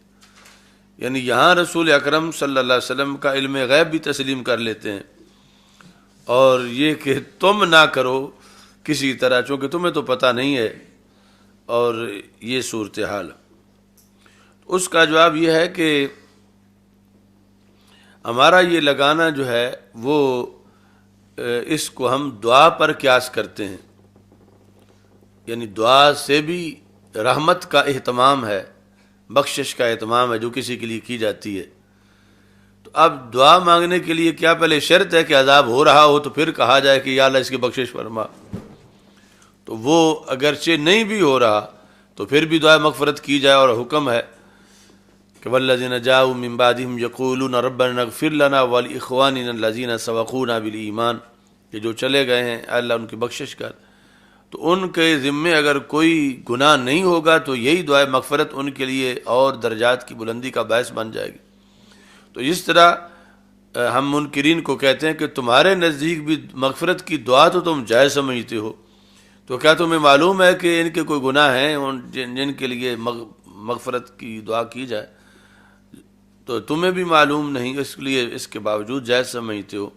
یعنی یہاں رسول اکرم صلی اللہ علیہ وسلم کا علم غیب بھی تسلیم کر لیتے ہیں، اور یہ کہ تم نہ کرو کسی طرح، چونکہ تمہیں تو پتہ نہیں ہے، اور یہ صورتحال. اس کا جواب یہ ہے کہ ہمارا یہ لگانا جو ہے وہ اس کو ہم دعا پر قیاس کرتے ہیں، یعنی دعا سے بھی رحمت کا اہتمام ہے، بخشش کا اہتمام ہے جو کسی کے لیے کی جاتی ہے. تو اب دعا مانگنے کے لیے کیا پہلے شرط ہے کہ عذاب ہو رہا ہو تو پھر کہا جائے کہ یا اللہ اس کی بخشش فرما؟ تو وہ اگرچہ نہیں بھی ہو رہا تو پھر بھی دعا مغفرت کی جائے، اور حکم ہے کہ والذین جاؤوا من بعدہم یقولون ربنا اغفر لنا ولاخواننا الذین سبقونا بالایمان، کہ جو چلے گئے ہیں اللہ ان کی بخشش کر. تو ان کے ذمے اگر کوئی گناہ نہیں ہوگا تو یہی دعائے مغفرت ان کے لیے اور درجات کی بلندی کا باعث بن جائے گی. تو اس طرح ہم منکرین کو کہتے ہیں کہ تمہارے نزدیک بھی مغفرت کی دعا تو تم جائز سمجھتے ہو، تو کیا تمہیں معلوم ہے کہ ان کے کوئی گناہ ہیں جن کے لیے مغفرت کی دعا کی جائے؟ تو تمہیں بھی معلوم نہیں، اس لیے اس کے باوجود جائز سمجھتے ہو.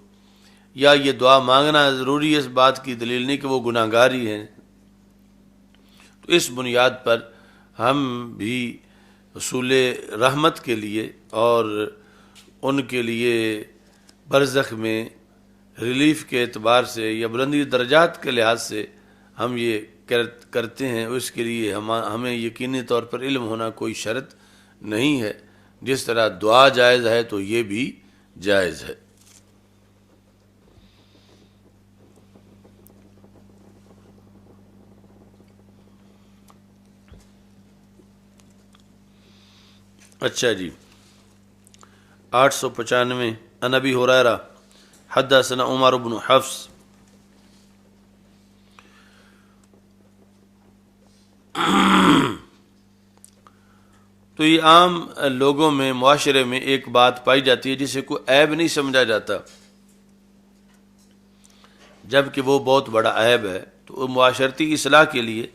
یا یہ دعا مانگنا ضروری ہے اس بات کی دلیل نہیں کہ وہ گناہ گار ہی ہیں. تو اس بنیاد پر ہم بھی حصول رحمت کے لیے اور ان کے لیے برزخ میں ریلیف کے اعتبار سے یا بلندی درجات کے لحاظ سے ہم یہ کرتے ہیں. اس کے لیے ہمیں یقینی طور پر علم ہونا کوئی شرط نہیں ہے. جس طرح دعا جائز ہے تو یہ بھی جائز ہے. اچھا جی، 895 عن ابی ہریرہ حدثنا عمر بن حفص تو یہ عام لوگوں میں معاشرے میں ایک بات پائی جاتی ہے جسے کوئی عیب نہیں سمجھا جاتا، جبکہ وہ بہت بڑا عیب ہے. تو معاشرتی اصلاح کے لیے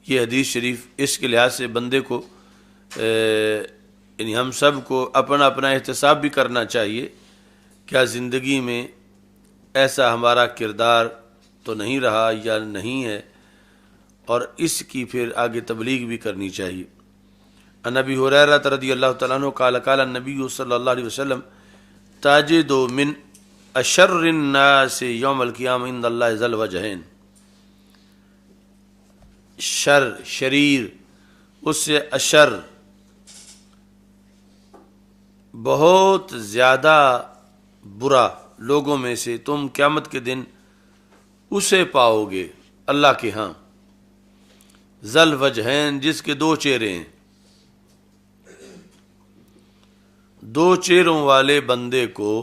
یہ حدیث شریف اس کے لحاظ سے بندے کو یعنی ہم سب کو اپنا اپنا احتساب بھی کرنا چاہیے. کیا زندگی میں ایسا ہمارا کردار تو نہیں رہا یا نہیں ہے، اور اس کی پھر آگے تبلیغ بھی کرنی چاہیے. عن ابی ہریرہ رضی اللہ تعالیٰ عنہ قال قال النبی صلی اللہ علیہ وسلم تجد من اشر الناس یوم القیامہ عند اللہ ذی الوجہین. شر، شریر، اس سے اشر، بہت زیادہ برا، لوگوں میں سے تم قیامت کے دن اسے پاؤ گے اللہ کے ہاں، ذل وجہین، جس کے دو چہرے ہیں، دو چہروں والے بندے کو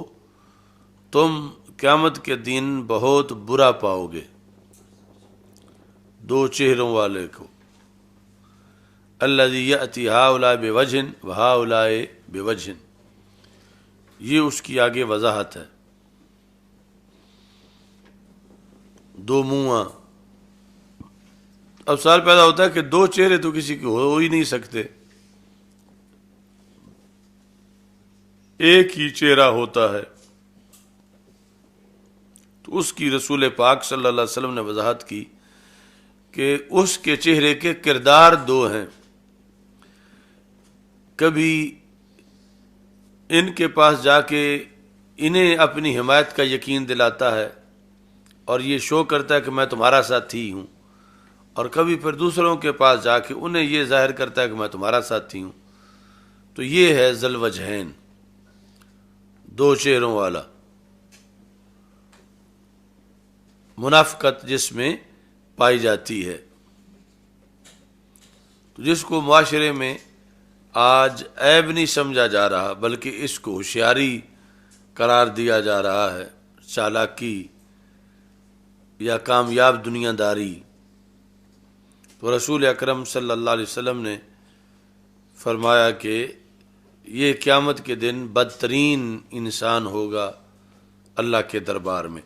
تم قیامت کے دن بہت برا پاؤ گے، دو چہروں والے کو، الذی یأتی ہؤلاء بوجہ وہؤلاء بوجہ، یہ اس کی آگے وضاحت ہے، دو منہ۔ اب سوال پیدا ہوتا ہے کہ دو چہرے تو کسی کے ہو ہی نہیں سکتے، ایک ہی چہرہ ہوتا ہے، تو اس کی رسول پاک صلی اللہ علیہ وسلم نے وضاحت کی کہ اس کے چہرے کے کردار دو ہیں، کبھی ان کے پاس جا کے انہیں اپنی حمایت کا یقین دلاتا ہے اور یہ شو کرتا ہے کہ میں تمہارا ساتھی ہوں، اور کبھی پھر دوسروں کے پاس جا کے انہیں یہ ظاہر کرتا ہے کہ میں تمہارا ساتھی ہوں۔ تو یہ ہے ذل وجہین، دو چہروں والا، منافقت جس میں پائی جاتی ہے، تو جس کو معاشرے میں آج عیب نہیں سمجھا جا رہا بلکہ اس کو ہوشیاری قرار دیا جا رہا ہے، چالاکی یا کامیاب دنیا داری۔ تو رسول اکرم صلی اللہ علیہ وسلم نے فرمایا کہ یہ قیامت کے دن بدترین انسان ہوگا اللہ کے دربار میں۔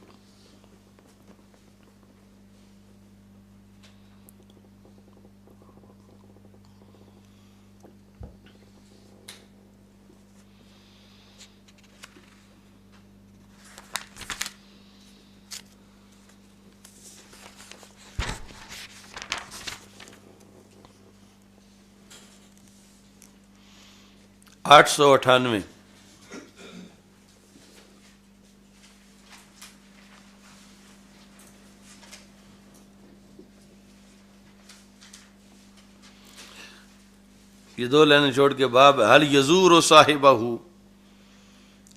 آٹھ سو اٹھانوے، یہ دو لائنیں چھوڑ کے باب هل یزور صاحبہ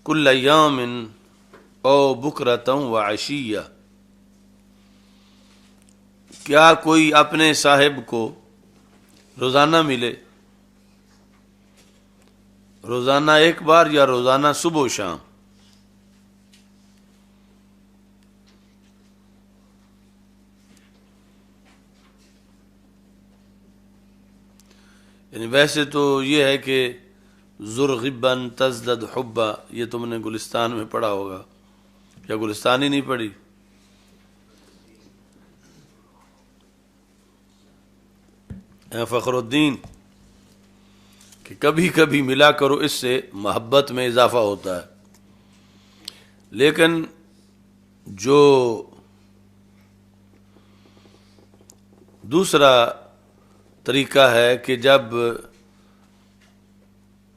کل یوم او بکرۃ وعشیہ، کیا کوئی اپنے صاحب کو روزانہ ملے، روزانہ ایک بار یا روزانہ صبح و شام؟ یعنی ویسے تو یہ ہے کہ زرغباً تزدد حبا، یہ تم نے گلستان میں پڑھا ہوگا، یا گلستان ہی نہیں پڑھی؟ فخر الدین کہ کبھی کبھی ملا کرو، اس سے محبت میں اضافہ ہوتا ہے، لیکن جو دوسرا طریقہ ہے کہ جب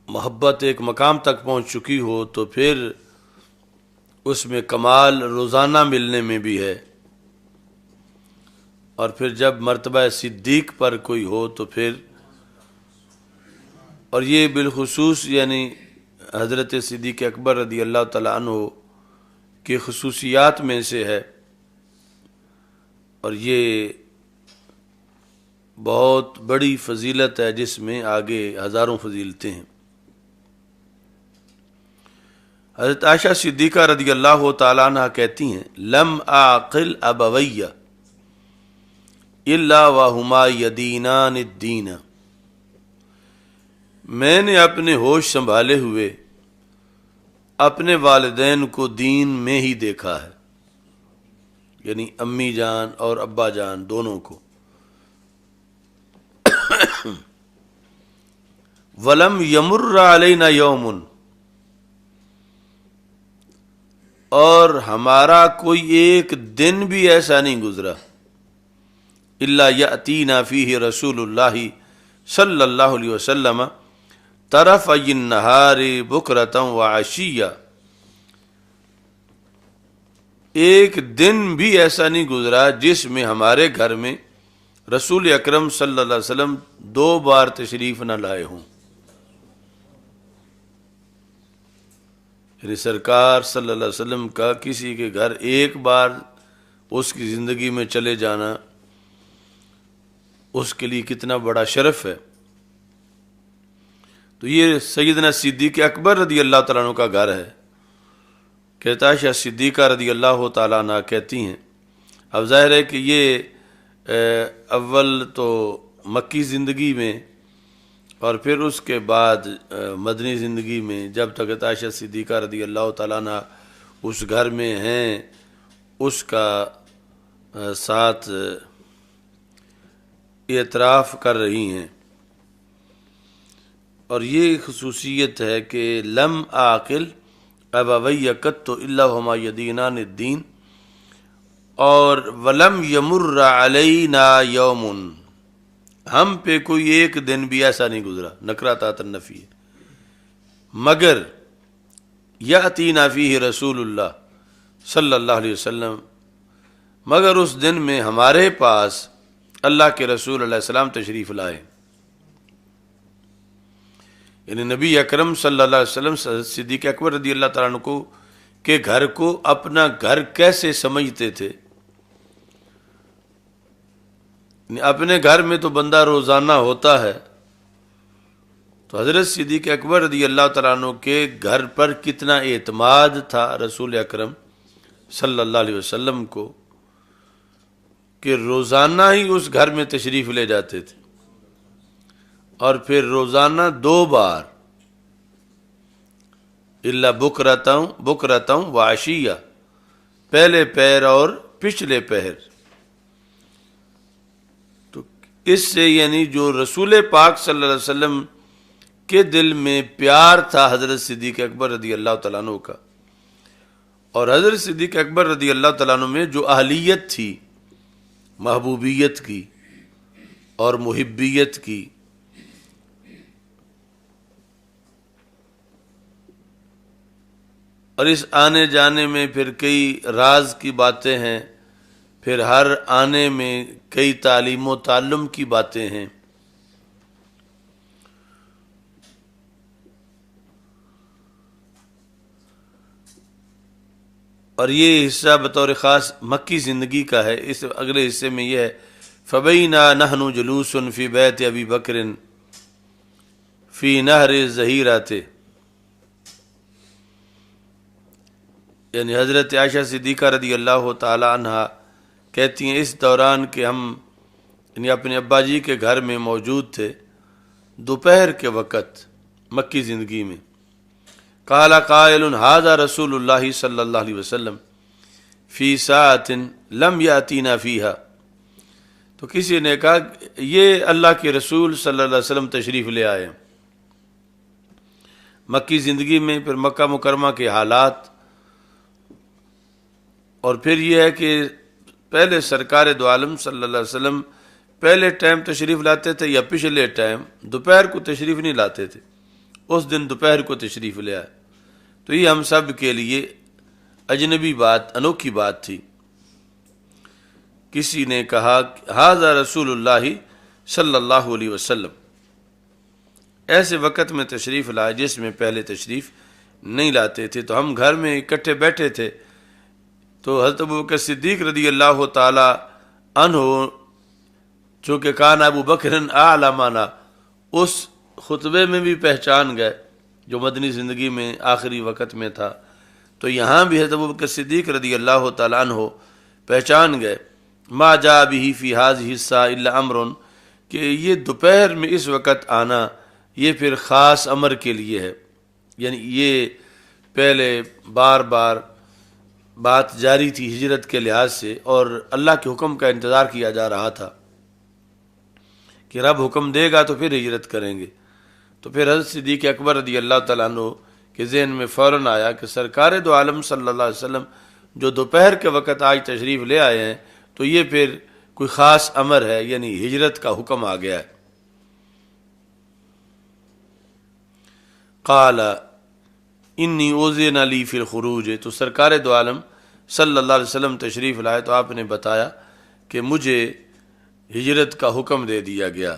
محبت ایک مقام تک پہنچ چکی ہو تو پھر اس میں کمال روزانہ ملنے میں بھی ہے، اور پھر جب مرتبہ صدیق پر کوئی ہو تو پھر، اور یہ بالخصوص یعنی حضرت صدیق اکبر رضی اللہ تعالیٰ عنہ کی خصوصیات میں سے ہے، اور یہ بہت بڑی فضیلت ہے جس میں آگے ہزاروں فضیلتیں ہیں۔ حضرت عائشہ صدیقہ رضی اللہ تعالیٰ عنہ کہتی ہیں لم اعقل ابویہ الا وہما یدینان الدین، میں نے اپنے ہوش سنبھالے ہوئے اپنے والدین کو دین میں ہی دیکھا ہے، یعنی امی جان اور ابا جان دونوں کو۔ ولم یمر علینا یوم، اور ہمارا کوئی ایک دن بھی ایسا نہیں گزرا الا یاتینا فیہ رسول اللہ صلی اللہ علیہ وسلم طرفی النہار بکرۃ وعشیہ، ایک دن بھی ایسا نہیں گزرا جس میں ہمارے گھر میں رسول اکرم صلی اللہ علیہ وسلم دو بار تشریف نہ لائے ہوں۔ یعنی سرکار صلی اللہ علیہ وسلم کا کسی کے گھر ایک بار اس کی زندگی میں چلے جانا اس کے لیے کتنا بڑا شرف ہے۔ تو یہ سیدنا صدیق اکبر رضی اللہ تعالیٰ عنہ کا گھر ہے۔ کہتا عائشہ صدیقہ رضی اللہ تعالیٰ عنہ کہتی ہیں، اب ظاہر ہے کہ یہ اول تو مکی زندگی میں اور پھر اس کے بعد مدنی زندگی میں جب تک عائشہ صدیقہ رضی اللہ تعالیٰ عنہ اس گھر میں ہیں اس کا ساتھ اعتراف کر رہی ہیں۔ اور یہ خصوصیت ہے کہ لم عاقل ابوی قط الا ہما یدینان الدین، اور ولم یمر علینا یوم، ہم پہ کوئی ایک دن بھی ایسا نہیں گزرا، نکراتات النفی ہے، مگر یاتینا فیہ رسول اللہ صلی اللہ علیہ وسلم، مگر اس دن میں ہمارے پاس اللہ کے رسول علیہ السلام تشریف لائے۔ یعنی نبی اکرم صلی اللہ علیہ وسلم صدیق اکبر رضی اللہ تعالیٰ عنہ کو کے گھر کو اپنا گھر کیسے سمجھتے تھے؟ اپنے گھر میں تو بندہ روزانہ ہوتا ہے، تو حضرت صدیق اکبر رضی اللہ تعالیٰ عنہ کے گھر پر کتنا اعتماد تھا رسول اکرم صلی اللہ علیہ وسلم کو کہ روزانہ ہی اس گھر میں تشریف لے جاتے تھے، اور پھر روزانہ 2 بار، الا بکرتاً وعشیہ، پہلے پہر اور پچھلے پہر۔ تو اس سے یعنی جو رسول پاک صلی اللہ علیہ وسلم کے دل میں پیار تھا حضرت صدیق اکبر رضی اللہ تعالیٰ عنہ کا، اور حضرت صدیق اکبر رضی اللہ تعالیٰ عنہ میں جو اہلیت تھی محبوبیت کی اور محبیت کی، اور اس آنے جانے میں پھر کئی راز کی باتیں ہیں، پھر ہر آنے میں کئی تعلیم و تعلم کی باتیں ہیں۔ اور یہ حصہ بطور خاص مکی زندگی کا ہے۔ اس اگلے حصے میں یہ ہے فَبَيْنَا نَحْنُ جُلُوسٌ فِي بَيْتِ أَبِي بَكْرٍ فِي نَهْرِ الظَّهِيرَةِ، یعنی حضرت عائشہ صدیقہ رضی اللہ تعالی عنہ کہتی ہیں اس دوران کہ ہم یعنی اپنے ابا جی کے گھر میں موجود تھے دوپہر کے وقت مکی زندگی میں۔ قال قائل ھذا رسول اللہ صلی اللہ علیہ وسلم فی ساعۃ لم یاتینا فیہا، تو کسی نے کہا یہ اللہ کے رسول صلی اللہ علیہ وسلم تشریف لے آئے مکی زندگی میں، پھر مکہ مکرمہ کے حالات، اور پھر یہ ہے کہ پہلے سرکار دو عالم صلی اللہ علیہ وسلم پہلے ٹائم تشریف لاتے تھے یا پچھلے ٹائم دوپہر کو تشریف نہیں لاتے تھے، اس دن دوپہر کو تشریف لے آئے۔ تو یہ ہم سب کے لیے اجنبی بات، انوکھی بات تھی۔ کسی نے کہا ھذا رسول اللہ صلی اللہ علیہ وسلم، ایسے وقت میں تشریف لائے جس میں پہلے تشریف نہیں لاتے تھے۔ تو ہم گھر میں اکٹھے بیٹھے تھے، تو حضرت ابوبکر صدیق رضی اللہ تعالی عنہ چونکہ کان ابو بکر اعلمنا، اس خطبے میں بھی پہچان گئے جو مدنی زندگی میں آخری وقت میں تھا، تو یہاں بھی حضرت ابوبکر صدیق رضی اللہ تعالی عنہ پہچان گئے ما جاء به فی هذه الساعة الا امر، کہ یہ دوپہر میں اس وقت آنا یہ پھر خاص امر کے لیے ہے، یعنی یہ پہلے بار بار بات جاری تھی ہجرت کے لحاظ سے، اور اللہ کے حکم کا انتظار کیا جا رہا تھا کہ رب حکم دے گا تو پھر ہجرت کریں گے۔ تو پھر حضرت صدیق اکبر رضی اللہ تعالیٰ عنہ کے ذہن میں فوراً آیا کہ سرکار دو عالم صلی اللہ علیہ وسلم جو دوپہر کے وقت آج تشریف لے آئے ہیں، تو یہ پھر کوئی خاص امر ہے، یعنی ہجرت کا حکم آ گیا ہے۔ قال انی اذن لی فی الخروج، تو سرکار دو عالم صلی اللہ علیہ وسلم تشریف لائے تو آپ نے بتایا کہ مجھے ہجرت کا حکم دے دیا گیا۔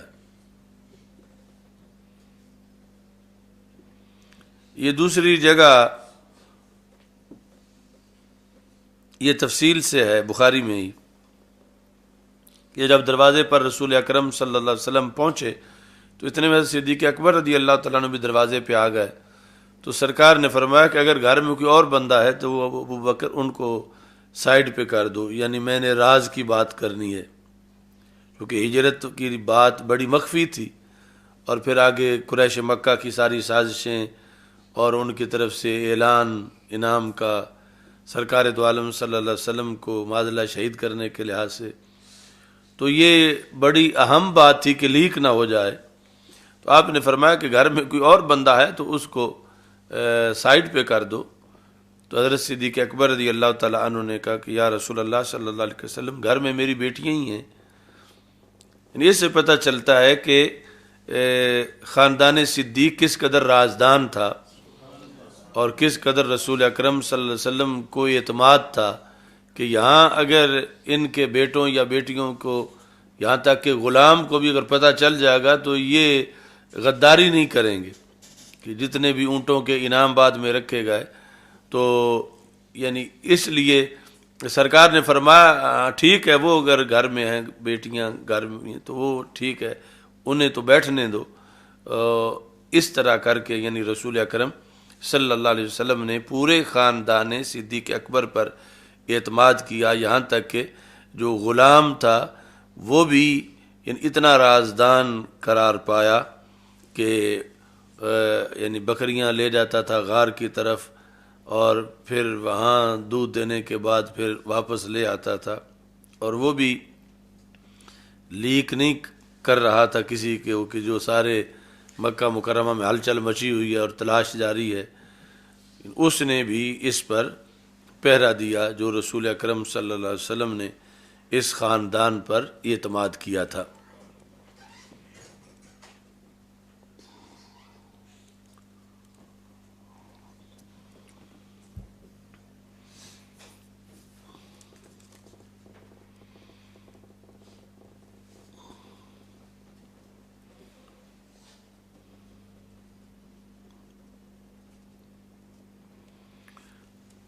یہ دوسری جگہ یہ تفصیل سے ہے بخاری میں ہی کہ جب دروازے پر رسول اکرم صلی اللہ علیہ وسلم پہنچے تو اتنے میں صدیق اکبر رضی اللہ تعالیٰ عنہ بھی دروازے پہ آ گئے، تو سرکار نے فرمایا کہ اگر گھر میں کوئی اور بندہ ہے تو وہ ابو بکر ان کو سائڈ پہ کر دو، یعنی میں نے راز کی بات کرنی ہے، کیونکہ ہجرت کی بات بڑی مخفی تھی، اور پھر آگے قریش مکہ کی ساری سازشیں اور ان کی طرف سے اعلان انعام کا سرکار دو عالم صلی اللہ علیہ وسلم کو معاذ اللہ شہید کرنے کے لحاظ سے، تو یہ بڑی اہم بات تھی کہ لیک نہ ہو جائے۔ تو آپ نے فرمایا کہ گھر میں کوئی اور بندہ ہے تو اس کو سائڈ پہ کر دو۔ تو حضرت صدیق اکبر رضی اللہ تعالیٰ عنہ نے کہا کہ یا رسول اللہ صلی اللہ علیہ وسلم، گھر میں میری بیٹیاں ہی ہیں۔ یعنی اس سے پتہ چلتا ہے کہ خاندان صدیق کس قدر رازدان تھا اور کس قدر رسول اکرم صلی اللہ علیہ وسلم کو اعتماد تھا کہ یہاں اگر ان کے بیٹوں یا بیٹیوں کو، یہاں تک کہ غلام کو بھی اگر پتہ چل جائے گا تو یہ غداری نہیں کریں گے، کہ جتنے بھی اونٹوں کے انعام بعد میں رکھے گئے۔ تو یعنی اس لیے سرکار نے فرمایا ٹھیک ہے، وہ اگر گھر میں ہیں بیٹیاں گھر میں تو وہ ٹھیک ہے، انہیں تو بیٹھنے دو۔ اس طرح کر کے یعنی رسول اکرم صلی اللہ علیہ وسلم نے پورے خاندان صدیق اکبر پر اعتماد کیا، یہاں تک کہ جو غلام تھا وہ بھی یعنی اتنا رازدان قرار پایا کہ یعنی بکریاں لے جاتا تھا غار کی طرف، اور پھر وہاں دودھ دینے کے بعد پھر واپس لے آتا تھا، اور وہ بھی لیک نہیں کر رہا تھا کسی کے کہ جو سارے مکہ مکرمہ میں ہلچل مچی ہوئی ہے اور تلاش جاری ہے۔ اس نے بھی اس پر پہرا دیا جو رسول اکرم صلی اللہ علیہ وسلم نے اس خاندان پر اعتماد کیا تھا۔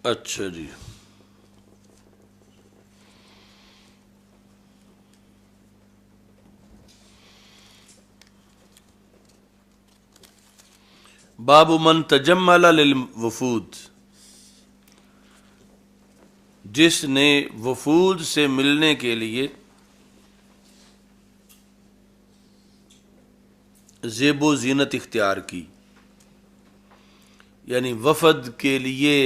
اچھا جی، باب من تجمل للوفود، جس نے وفود سے ملنے کے لیے زیب و زینت اختیار کی، یعنی وفد کے لیے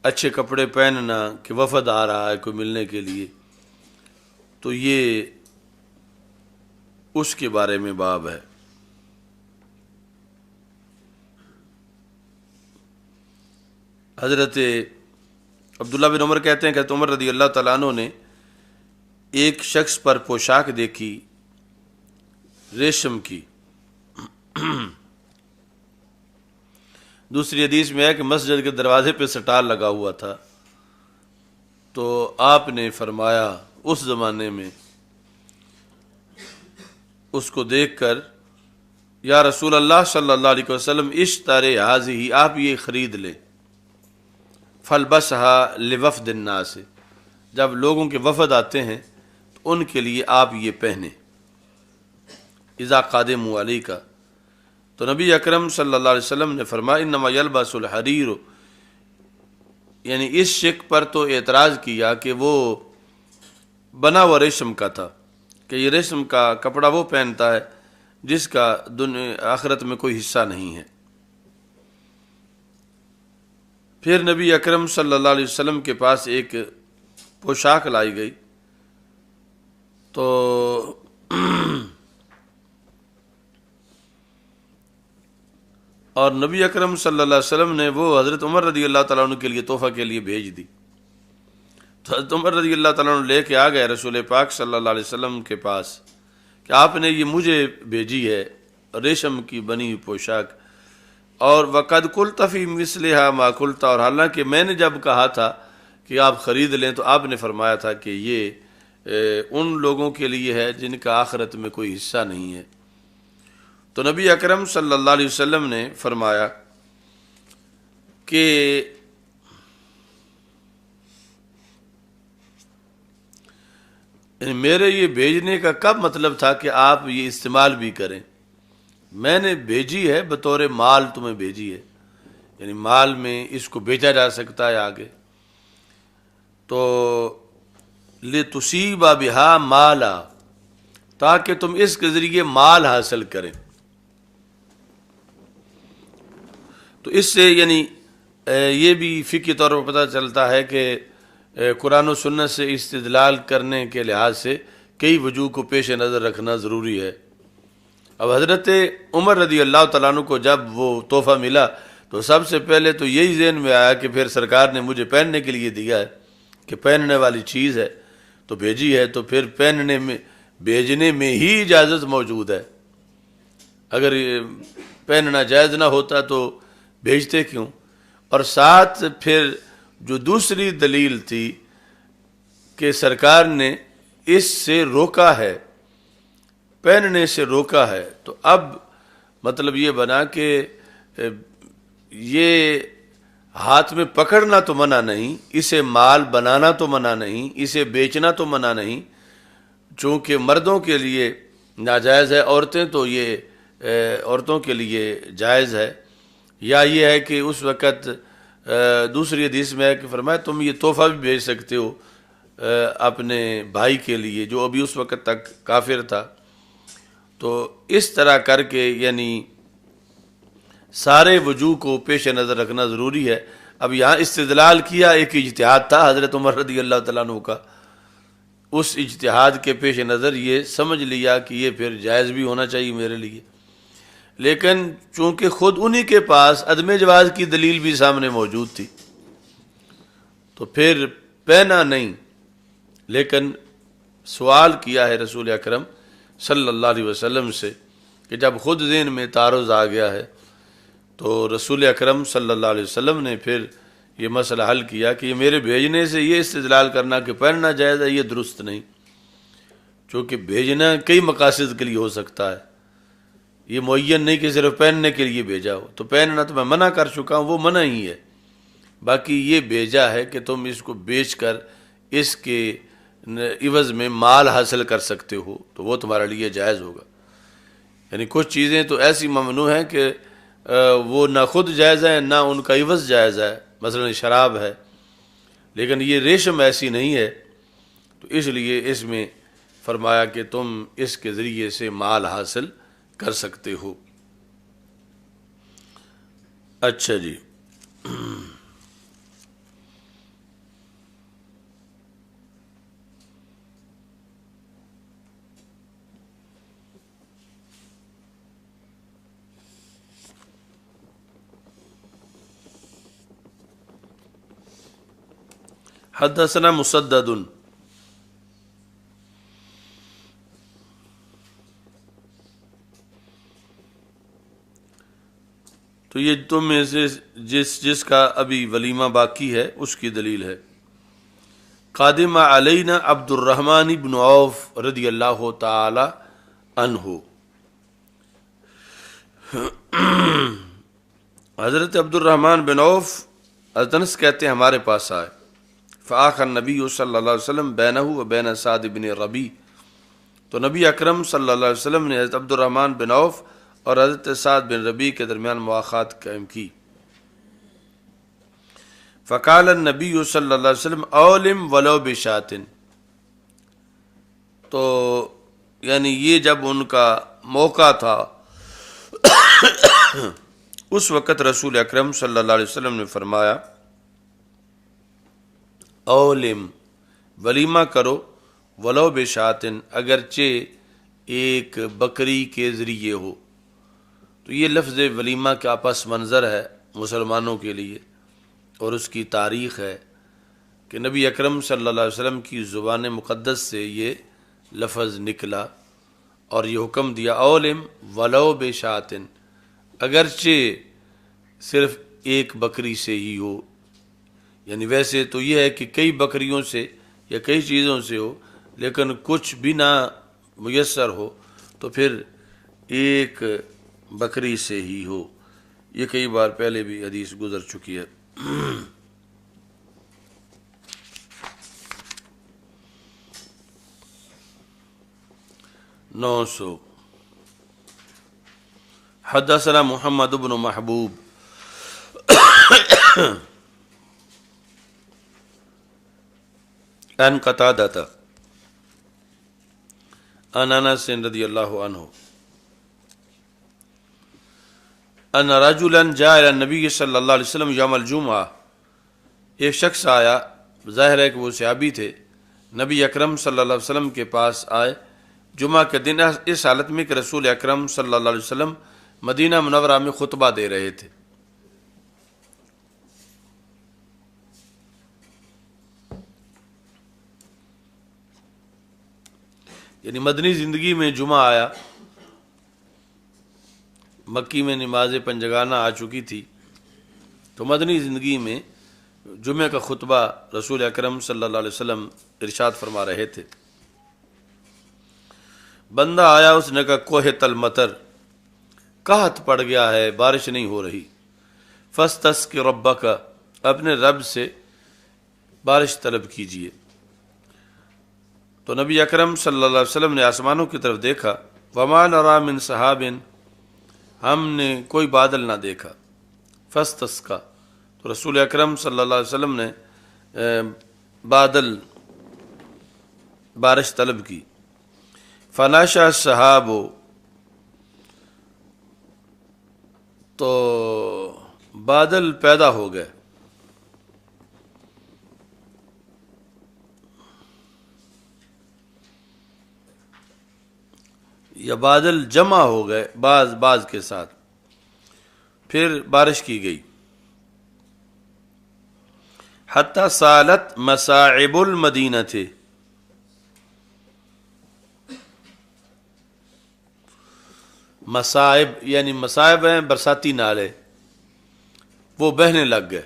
اچھے کپڑے پہننا کہ وفد آ رہا ہے کوئی ملنے کے لیے، تو یہ اس کے بارے میں باب ہے۔ حضرت عبداللہ بن عمر کہتے ہیں کہ حضرت عمر رضی اللہ تعالیٰ عنہ نے ایک شخص پر پوشاک دیکھی ریشم کی، دوسری حدیث میں ہے کہ مسجد کے دروازے پہ سٹال لگا ہوا تھا، تو آپ نے فرمایا اس زمانے میں اس کو دیکھ کر یا رسول اللہ صلی اللہ علیہ وسلم اشتری ہذہ، آپ یہ خرید لیں، فلبسھا لوفد الناس، جب لوگوں کے وفد آتے ہیں تو ان کے لیے آپ یہ پہنیں، اذا قادموا علیک۔ تو نبی اکرم صلی اللہ علیہ وسلم نے فرمایا انما یلبس الحریر، یعنی اس شک پر تو اعتراض کیا کہ وہ بنا ہوا ریشم کا تھا، کہ یہ ریشم کا کپڑا وہ پہنتا ہے جس کا آخرت میں کوئی حصہ نہیں ہے۔ پھر نبی اکرم صلی اللہ علیہ وسلم کے پاس ایک پوشاک لائی گئی، تو اور نبی اکرم صلی اللہ علیہ وسلم نے وہ حضرت عمر رضی اللہ تعالیٰ عنہ کے لیے تحفہ کے لیے بھیج دی۔ تو حضرت عمر رضی اللہ تعالیٰ عنہ لے کے آ گئے رسول پاک صلی اللہ علیہ وسلم کے پاس کہ آپ نے یہ مجھے بھیجی ہے ریشم کی بنی ہوئی پوشاک، اور وقد قلت فی مثلھا ما قلت، اور حالانکہ میں نے جب کہا تھا کہ آپ خرید لیں تو آپ نے فرمایا تھا کہ یہ ان لوگوں کے لیے ہے جن کا آخرت میں کوئی حصہ نہیں ہے۔ تو نبی اکرم صلی اللہ علیہ وسلم نے فرمایا کہ یعنی میرے یہ بھیجنے کا کب مطلب تھا کہ آپ یہ استعمال بھی کریں؟ میں نے بھیجی ہے بطور مال، تمہیں بھیجی ہے، یعنی مال میں اس کو بیچا جا سکتا ہے آگے، تو لِتُصِيبَ بِهَا مالا، تاکہ تم اس کے ذریعے مال حاصل کریں۔ تو اس سے یعنی یہ بھی فقہی طور پر پتہ چلتا ہے کہ قرآن و سنت سے استدلال کرنے کے لحاظ سے کئی وجوہ کو پیش نظر رکھنا ضروری ہے۔ اب حضرت عمر رضی اللہ تعالیٰ عنہ کو جب وہ تحفہ ملا تو سب سے پہلے تو یہی ذہن میں آیا کہ پھر سرکار نے مجھے پہننے کے لیے دیا ہے، کہ پہننے والی چیز ہے تو بھیجی ہے، تو پھر پہننے میں، بھیجنے میں ہی اجازت موجود ہے۔ اگر یہ پہننا جائز نہ ہوتا تو بھیجتے کیوں؟ اور ساتھ پھر جو دوسری دلیل تھی کہ سرکار نے اس سے روکا ہے، پہننے سے روکا ہے، تو اب مطلب یہ بنا کہ یہ ہاتھ میں پکڑنا تو منع نہیں، اسے مال بنانا تو منع نہیں، اسے بیچنا تو منع نہیں، چونکہ مردوں کے لیے ناجائز ہے، عورتیں تو یہ عورتوں کے لیے جائز ہے۔ یا یہ ہے کہ اس وقت دوسری حدیث میں ہے کہ فرمایا تم یہ تحفہ بھی بھیج سکتے ہو اپنے بھائی کے لیے جو ابھی اس وقت تک کافر تھا۔ تو اس طرح کر کے یعنی سارے وجوہ کو پیش نظر رکھنا ضروری ہے۔ اب یہاں استدلال کیا، ایک اجتہاد تھا حضرت عمر رضی اللہ تعالیٰ عنہ کا، اس اجتہاد کے پیش نظر یہ سمجھ لیا کہ یہ پھر جائز بھی ہونا چاہیے میرے لیے، لیکن چونکہ خود انہی کے پاس عدم جواز کی دلیل بھی سامنے موجود تھی تو پھر پہنا نہیں، لیکن سوال کیا ہے رسول اکرم صلی اللہ علیہ وسلم سے کہ جب خود ذہن میں تعارض آ گیا ہے تو رسول اکرم صلی اللہ علیہ وسلم نے پھر یہ مسئلہ حل کیا کہ یہ میرے بھیجنے سے یہ استدلال کرنا کہ پہننا جائز ہے یہ درست نہیں، چونکہ بھیجنا کئی مقاصد کے لیے ہو سکتا ہے، یہ معین نہیں کہ صرف پہننے کے لیے بھیجا ہو، تو پہننا تو میں منع کر چکا ہوں، وہ منع ہی ہے، باقی یہ بھیجا ہے کہ تم اس کو بیچ کر اس کے عوض میں مال حاصل کر سکتے ہو تو وہ تمہارے لیے جائز ہوگا۔ یعنی کچھ چیزیں تو ایسی ممنوع ہیں کہ وہ نہ خود جائز ہے نہ ان کا عوض جائز ہے، مثلا شراب ہے، لیکن یہ ریشم ایسی نہیں ہے، تو اس لیے اس میں فرمایا کہ تم اس کے ذریعے سے مال حاصل کر سکتے ہو۔ اچھا جی، حدثنا مسدد، تو یہ تم میں سے جس کا ابھی ولیمہ باقی ہے اس کی دلیل ہے۔ قادم علینا عبد الرحمن بن عوف رضی اللہ تعالی عنہ، حضرت عبد الرحمن بن عوف انس کہتے ہیں ہمارے پاس آئے، فآخى النبی صلی اللہ علیہ وسلم بینہ و بین سعد بن ربیع، تو نبی اکرم صلی اللہ علیہ وسلم نے حضرت عبد الرحمن بن عوف اور حضرت سعد بن ربیع کے درمیان مواخات قائم کی۔ فقال النبی صلی اللہ علیہ وسلم اولم ولو بشاۃ، تو یعنی یہ جب ان کا موقع تھا اس وقت رسول اکرم صلی اللہ علیہ وسلم نے فرمایا اولم، ولیمہ کرو، ولو بشاۃ، اگرچہ ایک بکری کے ذریعے ہو۔ تو یہ لفظ ولیمہ کا پس منظر ہے مسلمانوں کے لیے، اور اس کی تاریخ ہے کہ نبی اکرم صلی اللہ علیہ وسلم کی زبان مقدس سے یہ لفظ نکلا اور یہ حکم دیا اولم ولو بشاۃ، اگرچہ صرف ایک بکری سے ہی ہو۔ یعنی ویسے تو یہ ہے کہ کئی بکریوں سے یا کئی چیزوں سے ہو، لیکن کچھ بھی نہ میسر ہو تو پھر ایک بکری سے ہی ہو۔ یہ کئی بار پہلے بھی حدیث گزر چکی ہے۔ 900 حدثنا محمد بن محبوب عن قتادة عن انس رضی اللہ عنہ ان رجلا جاء الى النبی صلی اللہ علیہ وسلم یوم الجمعہ، ایک شخص آیا، ظاہر ہے کہ وہ صحابی تھے، نبی اکرم صلی اللہ علیہ وسلم کے پاس آئے جمعہ کے دن، اس حالت میں کہ رسول اکرم صلی اللہ علیہ وسلم مدینہ منورہ میں خطبہ دے رہے تھے۔ یعنی مدنی زندگی میں جمعہ آیا، مکی میں نماز پنجگانہ آ چکی تھی، تو مدنی زندگی میں جمعہ کا خطبہ رسول اکرم صلی اللہ علیہ وسلم ارشاد فرما رہے تھے۔ بندہ آیا، اس نے کہا کوہت المطر، قحط پڑ گیا ہے، بارش نہیں ہو رہی، فاستسقِ ربک، اپنے رب سے بارش طلب کیجئے۔ تو نبی اکرم صلی اللہ علیہ وسلم نے آسمانوں کی طرف دیکھا، وما نرى من سحاب، ہم نے کوئی بادل نہ دیکھا، فاستسقى، تو رسول اکرم صلی اللہ علیہ وسلم نے بارش طلب کی، فناشا السحاب، تو بادل پیدا ہو گئے، یا بادل جمع ہو گئے بعض کے ساتھ، پھر بارش کی گئی، حتی سالت مصاعب المدینہ تھے، مصائب یعنی مصائب ہیں برساتی نالے، وہ بہنے لگ گئے،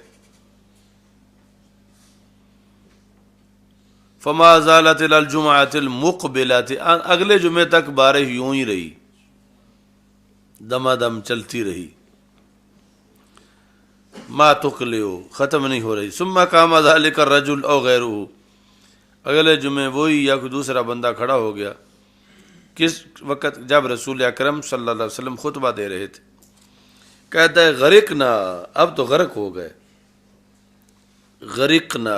فما زالت الى الجمعۃ المقبلۃ، اگلے جمعے تک بارش یوں ہی رہی، دمادم چلتی رہی، ما تقلع، ختم نہیں ہو رہی، ثم قام ذلك الرجل او غیرہ، اگلے جمعے وہی یا کوئی دوسرا بندہ کھڑا ہو گیا، کس وقت؟ جب رسول اکرم صلی اللہ علیہ وسلم خطبہ دے رہے تھے، کہتا ہے غرقنا، اب تو غرق ہو گئے، غرقنا،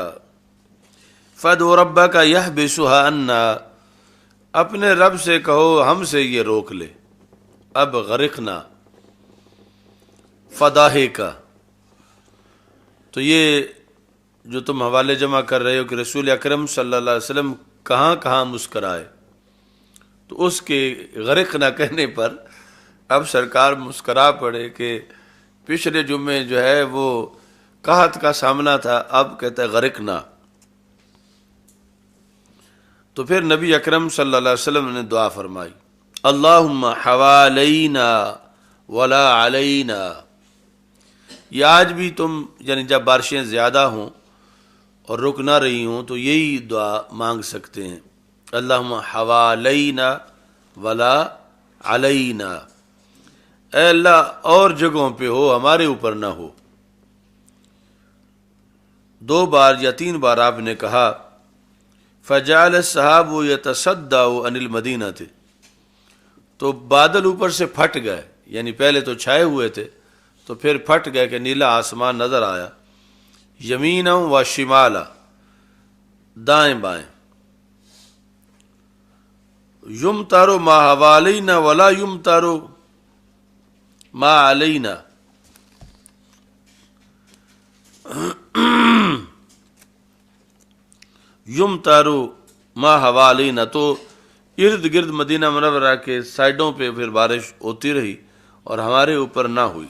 فادعوا ربک یحبسها عنا، اپنے رب سے کہو ہم سے یہ روک لے، اب غرقنا، فضاحکا، تو یہ جو تم حوالے جمع کر رہے ہو کہ رسول اکرم صلی اللہ علیہ وسلم کہاں کہاں مسکرائے، تو اس کے غرق نہ کہنے پر اب سرکار مسکرا پڑے کہ پچھلے جمعے جو ہے وہ قحط کا سامنا تھا، اب کہتا ہے غرق نہ۔ تو پھر نبی اکرم صلی اللہ علیہ وسلم نے دعا فرمائی، اللہم حوالینا ولا علینا، یہ آج بھی تم یعنی جب بارشیں زیادہ ہوں اور رک نہ رہی ہوں تو یہی دعا مانگ سکتے ہیں، اللہم حوالینا ولا علینا، اے اللہ اور جگہوں پہ ہو، ہمارے اوپر نہ ہو۔ 2 بار یا 3 بار آپ نے کہا، فجعل السحاب یتصدع عن المدینہ، تو بادل اوپر سے پھٹ گئے، یعنی پہلے تو چھائے ہوئے تھے تو پھر پھٹ گئے کہ نیلا آسمان نظر آیا، یمینا و شمالا، دائیں بائیں، یمطر ما حوالینا ولا یمطر ما علینا، یمطر ما حوالینا، تو ارد گرد مدینہ منورہ کے سائڈوں پہ پھر بارش ہوتی رہی اور ہمارے اوپر نہ ہوئی۔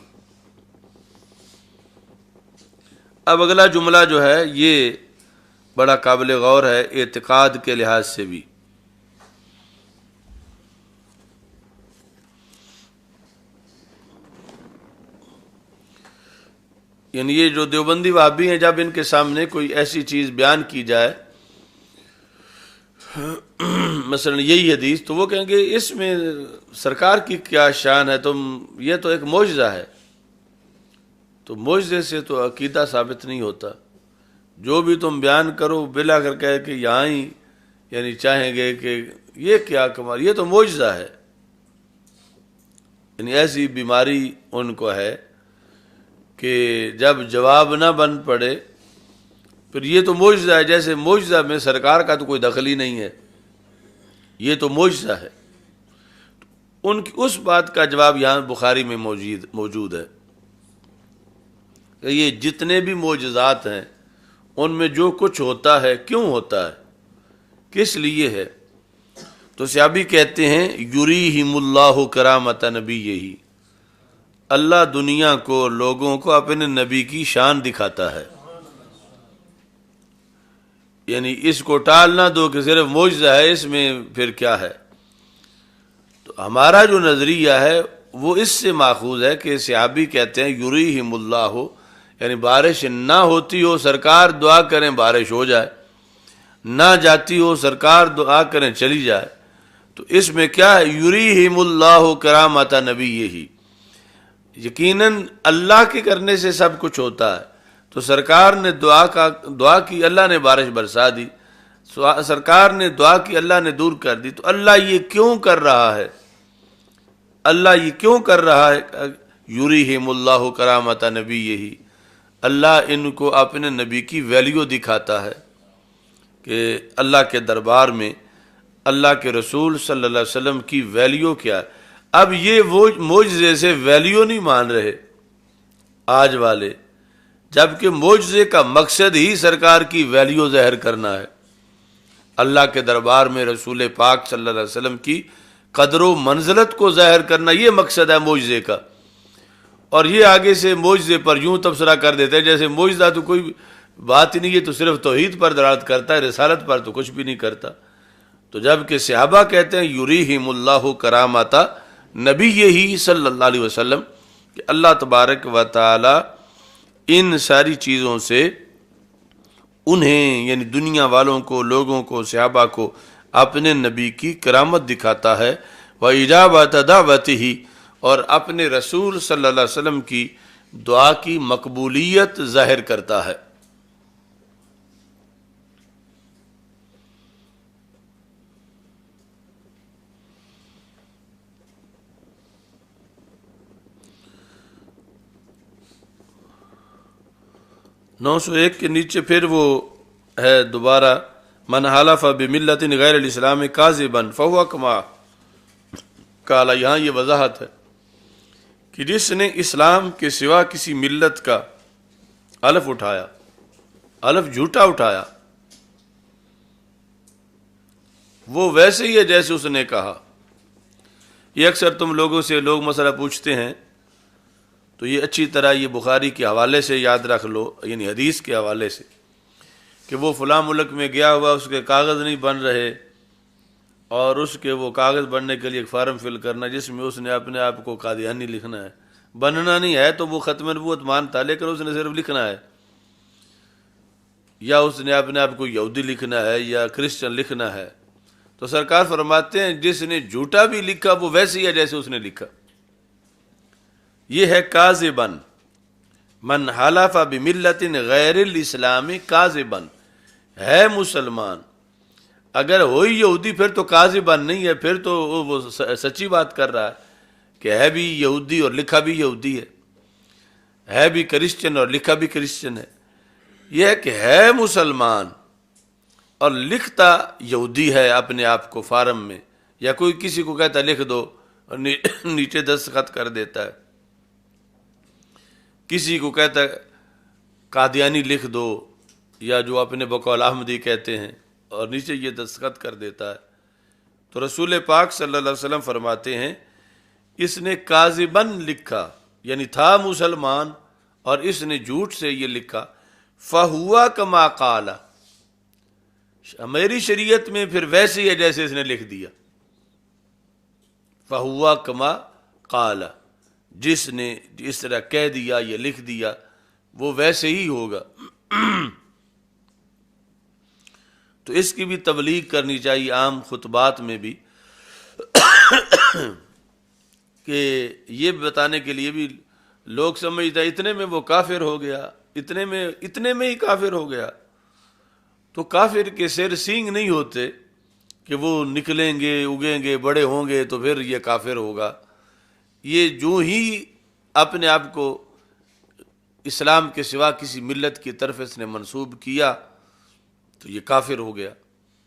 اب اگلا جملہ جو ہے یہ بڑا قابل غور ہے اعتقاد کے لحاظ سے بھی، یعنی یہ جو دیوبندی وہابی ہیں، جب ان کے سامنے کوئی ایسی چیز بیان کی جائے مثلا یہی حدیث، تو وہ کہیں گے اس میں سرکار کی کیا شان ہے، یہ تو ایک معجزہ ہے، تو معجزے سے تو عقیدہ ثابت نہیں ہوتا، جو بھی تم بیان کرو بلا کر کہ یہاں ہی یعنی چاہیں گے کہ یہ کیا کمال، یہ تو معجزہ ہے. یعنی ایسی بیماری ان کو ہے کہ جب جواب نہ بن پڑے پھر یہ تو معجزہ ہے. جیسے معجزہ میں سرکار کا تو کوئی دخل ہی نہیں ہے، یہ تو معجزہ ہے. ان کی اس بات کا جواب یہاں بخاری میں موجود ہے کہ یہ جتنے بھی معجزات ہیں ان میں جو کچھ ہوتا ہے کیوں ہوتا ہے، کس لیے ہے. تو صحابی کہتے ہیں یریہم اللہ کرامت نبیہ، اللہ دنیا کو، لوگوں کو اپنے نبی کی شان دکھاتا ہے. یعنی اس کو ٹال نہ دو کہ صرف معجزہ ہے، اس میں پھر کیا ہے. تو ہمارا جو نظریہ ہے وہ اس سے ماخوذ ہے کہ صحابی کہتے ہیں یریہم اللہ، یعنی بارش نہ ہوتی ہو سرکار دعا کریں بارش ہو جائے، نہ جاتی ہو سرکار دعا کریں چلی جائے. تو اس میں کیا ہے، یریہم اللہ کرامت نبیہ، یقیناً اللہ کے کرنے سے سب کچھ ہوتا ہے. تو سرکار نے دعا کی، اللہ نے بارش برسا دی. سرکار نے دعا کی، اللہ نے دور کر دی. تو اللہ یہ کیوں کر رہا ہے، اللہ یہ کیوں کر رہا ہے، یریہم اللہ کرامت نبیہ، اللہ ان کو اپنے نبی کی ویلیو دکھاتا ہے کہ اللہ کے دربار میں اللہ کے رسول صلی اللہ علیہ وسلم کی ویلیو کیا ہے. اب یہ وہ معجزے سے ویلیو نہیں مان رہے آج والے، جبکہ معجزے کا مقصد ہی سرکار کی ویلیو ظاہر کرنا ہے، اللہ کے دربار میں رسول پاک صلی اللہ علیہ وسلم کی قدر و منزلت کو ظاہر کرنا، یہ مقصد ہے معجزے کا. اور یہ آگے سے معجزے پر یوں تبصرہ کر دیتے ہیں جیسے معجزہ تو کوئی بات ہی نہیں ہے، تو صرف توحید پر دلالت کرتا ہے، رسالت پر تو کچھ بھی نہیں کرتا. تو جب کہ صحابہ کہتے ہیں یریہم اللہ کرامت نبیہ صلی اللہ علیہ وسلم، کہ اللہ تبارک و تعالی ان ساری چیزوں سے انہیں، یعنی دنیا والوں کو، لوگوں کو، صحابہ کو اپنے نبی کی کرامت دکھاتا ہے. وَإِجَابَةَ دَعْوَتِهِ، اور اپنے رسول صلی اللہ علیہ وسلم کی دعا کی مقبولیت ظاہر کرتا ہے. نو سو ایک کے نیچے پھر وہ ہے دوبارہ، من حلف بملت غیر الاسلام کاذبا فہو کما قال. یہاں یہ وضاحت ہے کہ جس نے اسلام کے سوا کسی ملت کا الف اٹھایا، الف جھوٹا اٹھایا، وہ ویسے ہی ہے جیسے اس نے کہا. یہ اکثر تم لوگوں سے لوگ مسئلہ پوچھتے ہیں تو یہ اچھی طرح یہ بخاری کے حوالے سے یاد رکھ لو، یعنی حدیث کے حوالے سے، کہ وہ فلاں ملک میں گیا ہوا، اس کے کاغذ نہیں بن رہے، اور اس کے وہ کاغذ بننے کے لیے ایک فارم فل کرنا جس میں اس نے اپنے آپ کو قادیانی لکھنا ہے. بننا نہیں ہے تو وہ ختم نبوت مانتا، لیکن اس نے صرف لکھنا ہے، یا اس نے اپنے آپ کو یہودی لکھنا ہے یا کرسچن لکھنا ہے. تو سرکار فرماتے ہیں جس نے جھوٹا بھی لکھا وہ ویسے ہی ہے جیسے اس نے لکھا. یہ ہے کاذبن، من حلف بملت غیر الاسلام کاذبن، ہے مسلمان، اگر ہوئی یہودی پھر تو کاذبن نہیں ہے، پھر تو وہ سچی بات کر رہا ہے کہ ہے بھی یہودی اور لکھا بھی یہودی ہے بھی کرسچن اور لکھا بھی کرسچن ہے. یہ ہے کہ ہے مسلمان اور لکھتا یہودی ہے اپنے آپ کو فارم میں، یا کوئی کسی کو کہتا لکھ دو اور نیچے دستخط کر دیتا ہے، کسی کو کہتا ہے قادیانی لکھ دو، یا جو اپنے بقول احمدی کہتے ہیں، اور نیچے یہ دستخط کر دیتا ہے. تو رسول پاک صلی اللہ علیہ وسلم فرماتے ہیں اس نے کاذبن لکھا، یعنی تھا مسلمان اور اس نے جھوٹ سے یہ لکھا. فہوا کما قال، میری شریعت میں پھر ویسے ہی ہے جیسے اس نے لکھ دیا. فہوا کما قال، جس نے اس طرح کہہ دیا یا لکھ دیا وہ ویسے ہی ہوگا. تو اس کی بھی تبلیغ کرنی چاہیے عام خطبات میں بھی، کہ یہ بتانے کے لیے بھی لوگ سمجھتا ہے اتنے میں وہ کافر ہو گیا، اتنے میں ہی کافر ہو گیا. تو کافر کے سر سینگ نہیں ہوتے کہ وہ نکلیں گے، اگیں گے، بڑے ہوں گے تو پھر یہ کافر ہوگا، یہ جو ہی اپنے آپ کو اسلام کے سوا کسی ملت کی طرف اس نے منسوب کیا تو یہ کافر ہو گیا۔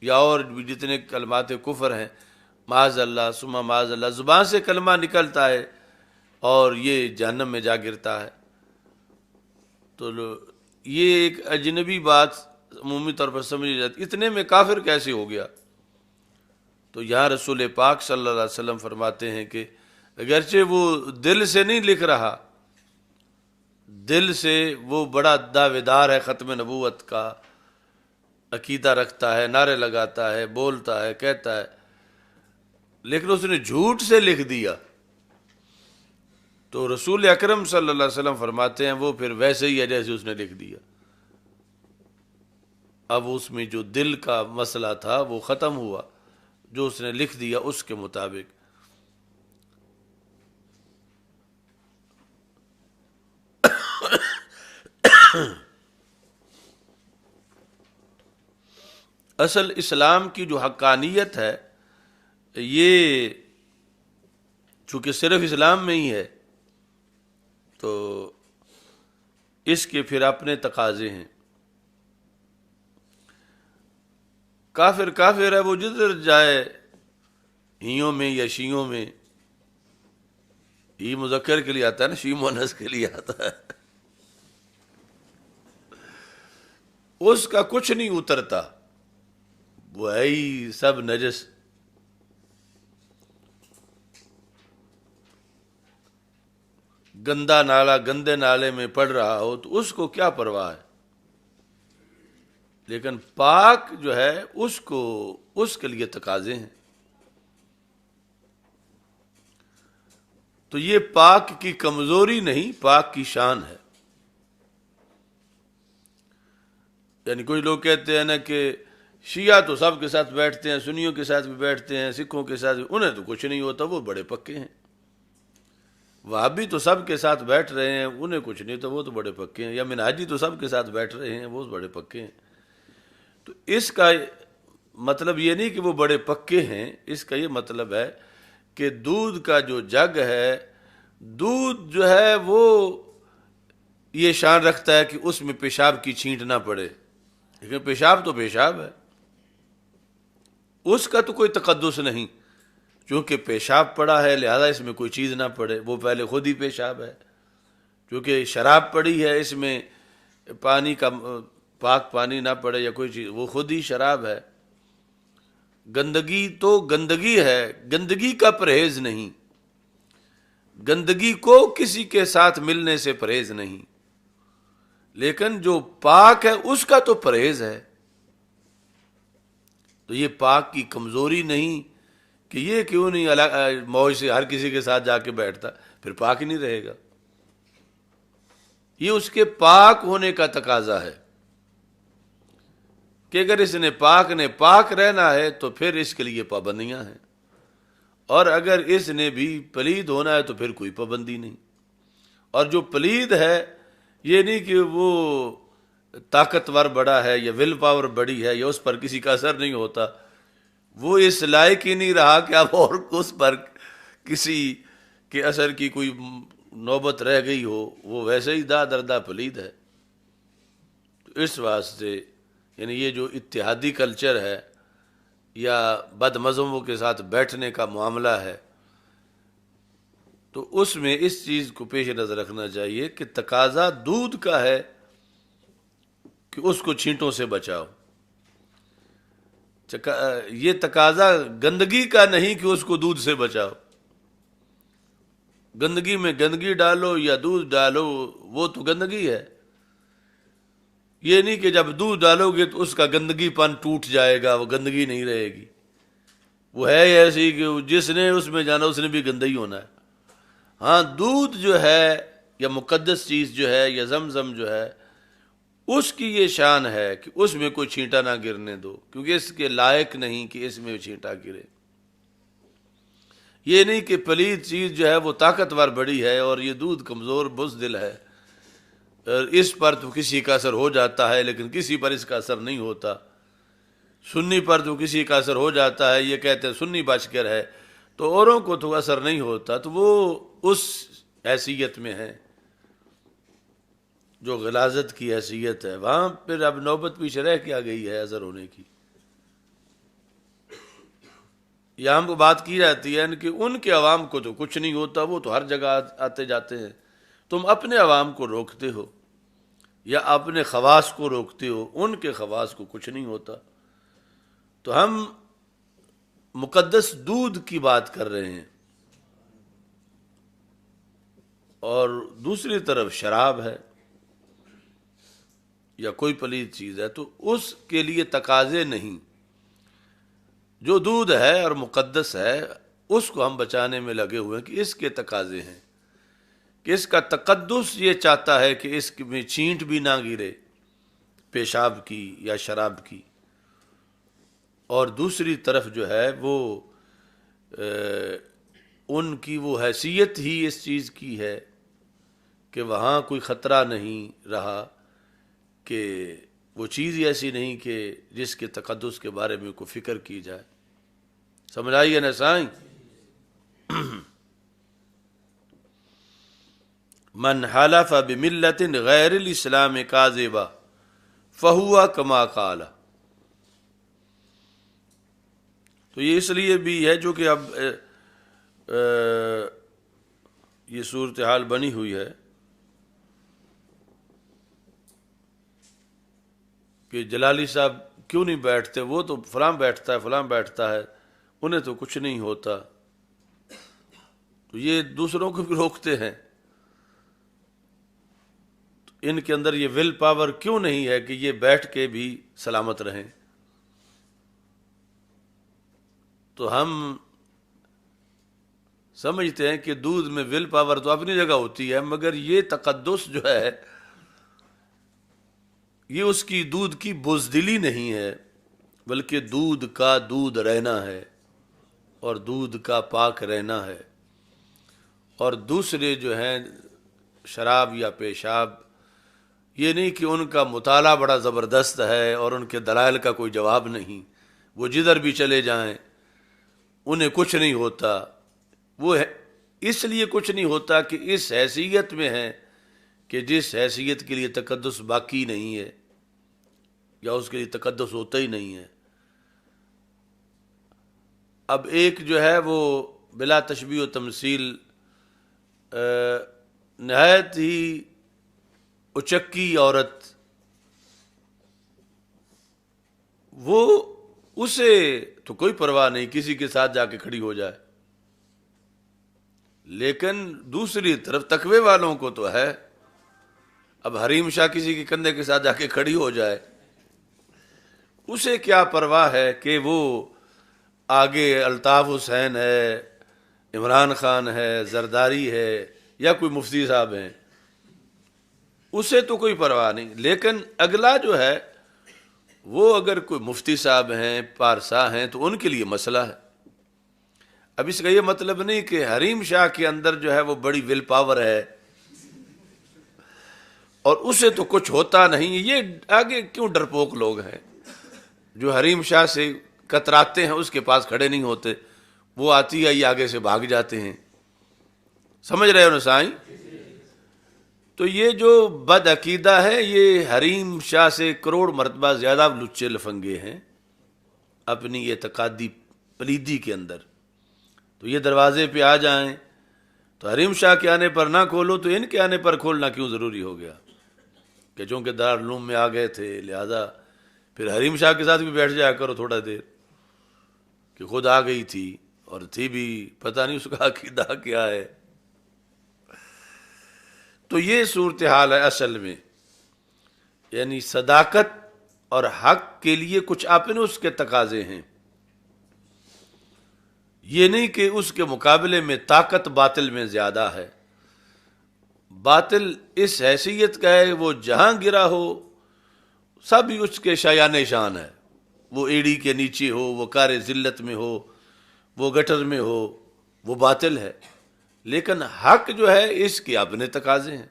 یا اور بھی جتنے کلمات کفر ہیں، معاذ اللہ ثم معاذ اللہ، زبان سے کلمہ نکلتا ہے اور یہ جہنم میں جا گرتا ہے۔ تو یہ ایک اجنبی بات عمومی طور پر سمجھی جاتی، اتنے میں کافر کیسے ہو گیا؟ تو یہاں رسول پاک صلی اللہ علیہ وسلم فرماتے ہیں کہ اگرچہ وہ دل سے نہیں لکھ رہا، دل سے وہ بڑا دعویدار ہے، ختم نبوت کا عقیدہ رکھتا ہے، نعرے لگاتا ہے، بولتا ہے، کہتا ہے، لیکن اس نے جھوٹ سے لکھ دیا تو رسول اکرم صلی اللہ علیہ وسلم فرماتے ہیں وہ پھر ویسے ہی ہے جیسے اس نے لکھ دیا۔ اب اس میں جو دل کا مسئلہ تھا وہ ختم ہوا، جو اس نے لکھ دیا اس کے مطابق۔ اصل اسلام کی جو حقانیت ہے یہ چونکہ صرف اسلام میں ہی ہے تو اس کے پھر اپنے تقاضے ہیں۔ کافر کافر ہے، وہ جدھر جائے، ہیوں میں یا شیعوں میں، ہی مذکر کے لیے آتا ہے نا، شی مؤنث کے لیے آتا ہے، اس کا کچھ نہیں اترتا، وہ ہے ہی سب نجس۔ گندا نالا گندے نالے میں پڑ رہا ہو تو اس کو کیا پرواہ ہے، لیکن پاک جو ہے اس کے لیے تقاضے ہیں۔ تو یہ پاک کی کمزوری نہیں، پاک کی شان ہے۔ یعنی کوئی لوگ کہتے ہیں نا کہ شیعہ تو سب کے ساتھ بیٹھتے ہیں، سنیوں کے ساتھ بھی بیٹھتے ہیں، سکھوں کے ساتھ بھی، انہیں تو کچھ نہیں ہوتا، وہ بڑے پکے ہیں۔ وہابی تو سب کے ساتھ بیٹھ رہے ہیں، انہیں کچھ نہیں تو وہ تو بڑے پکے ہیں۔ یا منہاجی تو سب کے ساتھ بیٹھ رہے ہیں، وہ بڑے پکے ہیں۔ تو اس کا مطلب یہ نہیں کہ وہ بڑے پکے ہیں، اس کا یہ مطلب ہے کہ دودھ کا جو جگ ہے، دودھ جو ہے وہ یہ شان رکھتا ہے کہ اس میں پیشاب کی چھینٹ نہ پڑے، لیکن پیشاب تو پیشاب ہے، اس کا تو کوئی تقدس نہیں، چونکہ پیشاب پڑا ہے لہذا اس میں کوئی چیز نہ پڑے، وہ پہلے خود ہی پیشاب ہے۔ چونکہ شراب پڑی ہے، اس میں پانی کا پاک پانی نہ پڑے یا کوئی چیز، وہ خود ہی شراب ہے۔ گندگی تو گندگی ہے، گندگی کا پرہیز نہیں، گندگی کو کسی کے ساتھ ملنے سے پرہیز نہیں، لیکن جو پاک ہے اس کا تو پرہیز ہے۔ تو یہ پاک کی کمزوری نہیں کہ یہ کیوں نہیں موج سے ہر کسی کے ساتھ جا کے بیٹھتا، پھر پاک ہی نہیں رہے گا۔ یہ اس کے پاک ہونے کا تقاضا ہے کہ اگر اس نے پاک رہنا ہے تو پھر اس کے لیے پابندیاں ہیں، اور اگر اس نے بھی پلید ہونا ہے تو پھر کوئی پابندی نہیں۔ اور جو پلید ہے یہ نہیں کہ وہ طاقتور بڑا ہے یا ول پاور بڑی ہے یا اس پر کسی کا اثر نہیں ہوتا، وہ اس لائق ہی نہیں رہا کہ اب اور اس پر کسی کے اثر کی کوئی نوبت رہ گئی ہو، وہ ویسے ہی دردہ پلید ہے۔ تو اس واسطے یعنی یہ جو اتحادی کلچر ہے یا بد مذہبوں کے ساتھ بیٹھنے کا معاملہ ہے، تو اس میں اس چیز کو پیش نظر رکھنا چاہیے کہ تقاضا دودھ کا ہے کہ اس کو چھینٹوں سے بچاؤ، یہ تقاضا گندگی کا نہیں کہ اس کو دودھ سے بچاؤ۔ گندگی میں گندگی ڈالو یا دودھ ڈالو وہ تو گندگی ہے، یہ نہیں کہ جب دودھ ڈالو گے تو اس کا گندگی پن ٹوٹ جائے گا، وہ گندگی نہیں رہے گی، وہ ہے ایسی کہ جس نے اس میں جانا اس نے بھی گندا ہی ہونا ہے۔ ہاں دودھ جو ہے یا مقدس چیز جو ہے یا زمزم جو ہے، اس کی یہ شان ہے کہ اس میں کوئی چھینٹا نہ گرنے دو، کیونکہ اس کے لائق نہیں کہ اس میں چھینٹا گرے۔ یہ نہیں کہ پلید چیز جو ہے وہ طاقتور بڑی ہے اور یہ دودھ کمزور بزدل ہے، اس پر تو کسی کا اثر ہو جاتا ہے لیکن کسی پر اس کا اثر نہیں ہوتا، سنی پر تو کسی کا اثر ہو جاتا ہے، یہ کہتے ہیں سنی بچ کر ہے، تو اوروں کو تو اثر نہیں ہوتا، تو وہ اس حیثیت میں ہے جو غلاظت کی حیثیت ہے، وہاں پھر اب نوبت پیچھے رہ کے آ گئی ہے اثر ہونے کی۔ یہاں ہم کو بات کی جاتی ہے کہ ان کے عوام کو تو کچھ نہیں ہوتا، وہ تو ہر جگہ آتے جاتے ہیں، تم اپنے عوام کو روکتے ہو یا اپنے خواص کو روکتے ہو، ان کے خواص کو کچھ نہیں ہوتا۔ تو ہم مقدس دودھ کی بات کر رہے ہیں، اور دوسری طرف شراب ہے یا کوئی پلید چیز ہے، تو اس کے لیے تقاضے نہیں۔ جو دودھ ہے اور مقدس ہے اس کو ہم بچانے میں لگے ہوئے ہیں کہ اس کے تقاضے ہیں، کہ اس کا تقدس یہ چاہتا ہے کہ اس میں چھینٹ بھی نہ گرے پیشاب کی یا شراب کی، اور دوسری طرف جو ہے وہ ان کی وہ حیثیت ہی اس چیز کی ہے کہ وہاں کوئی خطرہ نہیں رہا، کہ وہ چیز ایسی نہیں کہ جس کے تقدس کے بارے میں کوئی فکر کی جائے۔ سمجھ آئیے نا سائیں؟ من حلف بملت غیر الاسلام کاذبا فہو کما قال۔ تو یہ اس لیے بھی ہے جو کہ اب یہ صورتحال بنی ہوئی ہے کہ جلالی صاحب کیوں نہیں بیٹھتے، وہ تو فلاں بیٹھتا ہے فلاں بیٹھتا ہے، انہیں تو کچھ نہیں ہوتا، تو یہ دوسروں کو بھی روکتے ہیں۔ ان کے اندر یہ ول پاور کیوں نہیں ہے کہ یہ بیٹھ کے بھی سلامت رہیں؟ تو ہم سمجھتے ہیں کہ دودھ میں ول پاور تو اپنی جگہ ہوتی ہے، مگر یہ تقدس جو ہے یہ اس کی دودھ کی بزدلی نہیں ہے، بلکہ دودھ کا دودھ رہنا ہے اور دودھ کا پاک رہنا ہے۔ اور دوسرے جو ہیں شراب یا پیشاب، یہ نہیں کہ ان کا مطالعہ بڑا زبردست ہے اور ان کے دلائل کا کوئی جواب نہیں، وہ جدھر بھی چلے جائیں انہیں کچھ نہیں ہوتا۔ وہ اس لیے کچھ نہیں ہوتا کہ اس حیثیت میں ہے کہ جس حیثیت کے لیے تقدس باقی نہیں ہے یا اس کے لیے تقدس ہوتا ہی نہیں ہے۔ اب ایک جو ہے وہ بلا تشبیہ و تمثیل نہایت ہی اچکی عورت، وہ اسے تو کوئی پرواہ نہیں کسی کے ساتھ جا کے کھڑی ہو جائے، لیکن دوسری طرف تقوی والوں کو تو ہے۔ اب حریم شاہ کسی کے کندھے کے ساتھ جا کے کھڑی ہو جائے، اسے کیا پرواہ ہے کہ وہ آگے الطاف حسین ہے، عمران خان ہے، زرداری ہے یا کوئی مفتی صاحب ہیں، اسے تو کوئی پرواہ نہیں۔ لیکن اگلا جو ہے وہ اگر کوئی مفتی صاحب ہیں، پارسا ہیں، تو ان کے لیے مسئلہ ہے۔ اب اس کا یہ مطلب نہیں کہ حریم شاہ کے اندر جو ہے وہ بڑی ول پاور ہے اور اسے تو کچھ ہوتا نہیں۔ یہ آگے کیوں ڈرپوک لوگ ہیں جو حریم شاہ سے کتراتے ہیں، اس کے پاس کھڑے نہیں ہوتے، وہ آتی ہے یہ آگے سے بھاگ جاتے ہیں۔ سمجھ رہے ہو نا سائیں؟ تو یہ جو بد عقیدہ ہے یہ حریم شاہ سے کروڑ مرتبہ زیادہ لچے لفنگے ہیں اپنی اعتقادی پلیدی کے اندر۔ تو یہ دروازے پہ آ جائیں تو حریم شاہ کے آنے پر نہ کھولو تو ان کے آنے پر کھولنا کیوں ضروری ہو گیا؟ کہ چونکہ دارالعلوم میں آ گئے تھے لہذا پھر حریم شاہ کے ساتھ بھی بیٹھ جایا کرو تھوڑا دیر، کہ خود آ گئی تھی اور تھی بھی پتہ نہیں اس کا عقیدہ کیا ہے۔ تو یہ صورتحال ہے اصل میں، یعنی صداقت اور حق کے لیے کچھ اپنے اس کے تقاضے ہیں، یہ نہیں کہ اس کے مقابلے میں طاقت باطل میں زیادہ ہے۔ باطل اس حیثیت کا ہے وہ جہاں گرا ہو سب ہی اس کے شایان شان ہے، وہ ایڑی کے نیچے ہو، وہ کار ذلت میں ہو، وہ گٹر میں ہو، وہ باطل ہے۔ لیکن حق جو ہے اس کے اپنے تقاضے ہیں،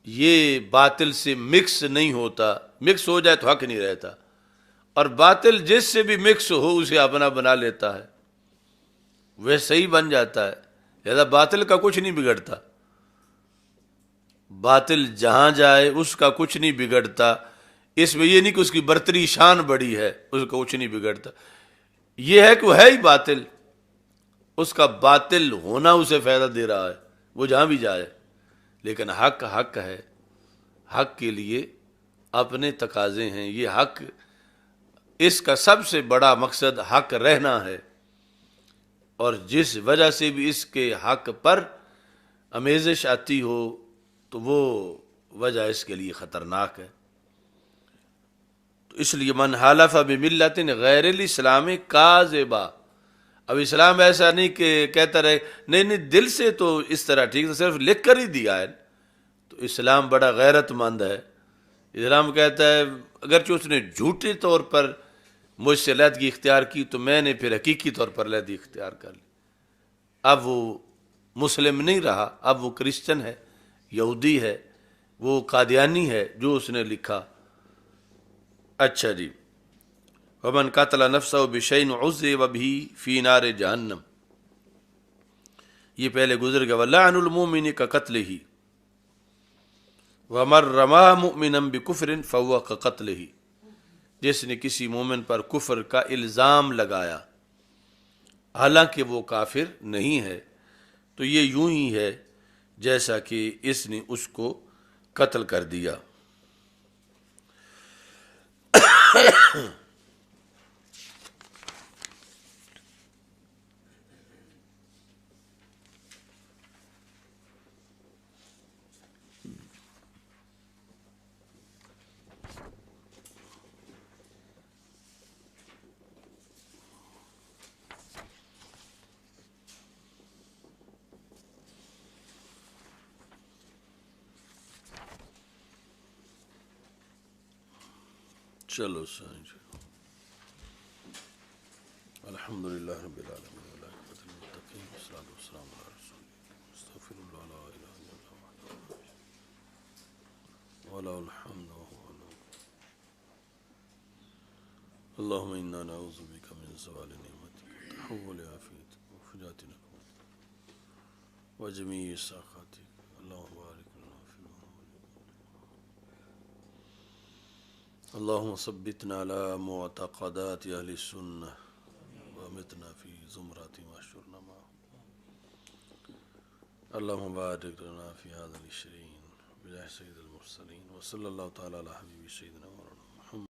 یہ باطل سے مکس نہیں ہوتا، مکس ہو جائے تو حق نہیں رہتا، اور باطل جس سے بھی مکس ہو اسے اپنا بنا لیتا ہے، وہ صحیح بن جاتا ہے۔ لہذا باطل کا کچھ نہیں بگڑتا، باطل جہاں جائے اس کا کچھ نہیں بگڑتا۔ اس میں یہ نہیں کہ اس کی برتری شان بڑی ہے، اس کا کچھ نہیں بگڑتا، یہ ہے کہ وہ ہے ہی باطل، اس کا باطل ہونا اسے فائدہ دے رہا ہے، وہ جہاں بھی جائے۔ لیکن حق حق ہے، حق کے لیے اپنے تقاضے ہیں، یہ حق، اس کا سب سے بڑا مقصد حق رہنا ہے، اور جس وجہ سے بھی اس کے حق پر آمیزش آتی ہو تو وہ وجہ اس کے لیے خطرناک ہے۔ تو اس لیے من حلف بملت غیر الاسلام کاذبا، اب اسلام ایسا نہیں کہ کہتا رہے نہیں نہیں دل سے تو اس طرح ٹھیک ہے، صرف لکھ کر ہی دیا ہے، تو اسلام بڑا غیرت مند ہے۔ اسلام کہتا ہے اگرچہ اس نے جھوٹے طور پر مجھ سے علیحدگی اختیار کی تو میں نے پھر حقیقی طور پر علیحدگی اختیار کر لی، اب وہ مسلم نہیں رہا، اب وہ کرسچن ہے، یہودی ہے، وہ قادیانی ہے جو اس نے لکھا۔ اچھا جی، ومن قتل نفسه بشيء عذب به في نار جہنم، یہ پہلے گزر گیا، ولعن المؤمن كقتله ومن رمى مؤمنا بكفر فهو كقتله، جس نے کسی مومن پر کفر کا الزام لگایا حالانکہ وہ کافر نہیں ہے تو یہ یوں ہی ہے جیسا کہ اس نے اس کو قتل کر دیا۔ چلو سائیں جی، الحمد للہ رب العالمین والعاقبۃ للمتقین والصلاۃ والسلام علی رسول اللہ، استغفر اللہ لا الہ الا اللہ وحدہ لا شریک له وله الحمد وهو على اللهم انا نعوذ بك من زوال نعمتك وتحول عافيتك وفجاءة نقمتك وجميع سخطك، اللهم بارك لنا في اللهم ثبتنا على معتقدات اهل السنة وامتنا في زمرات واحشرنا معهم، اللهم بارك لنا في هذا العشرين بجاه سيد المرسلين، وصلى الله تعالى على حبيب سيدنا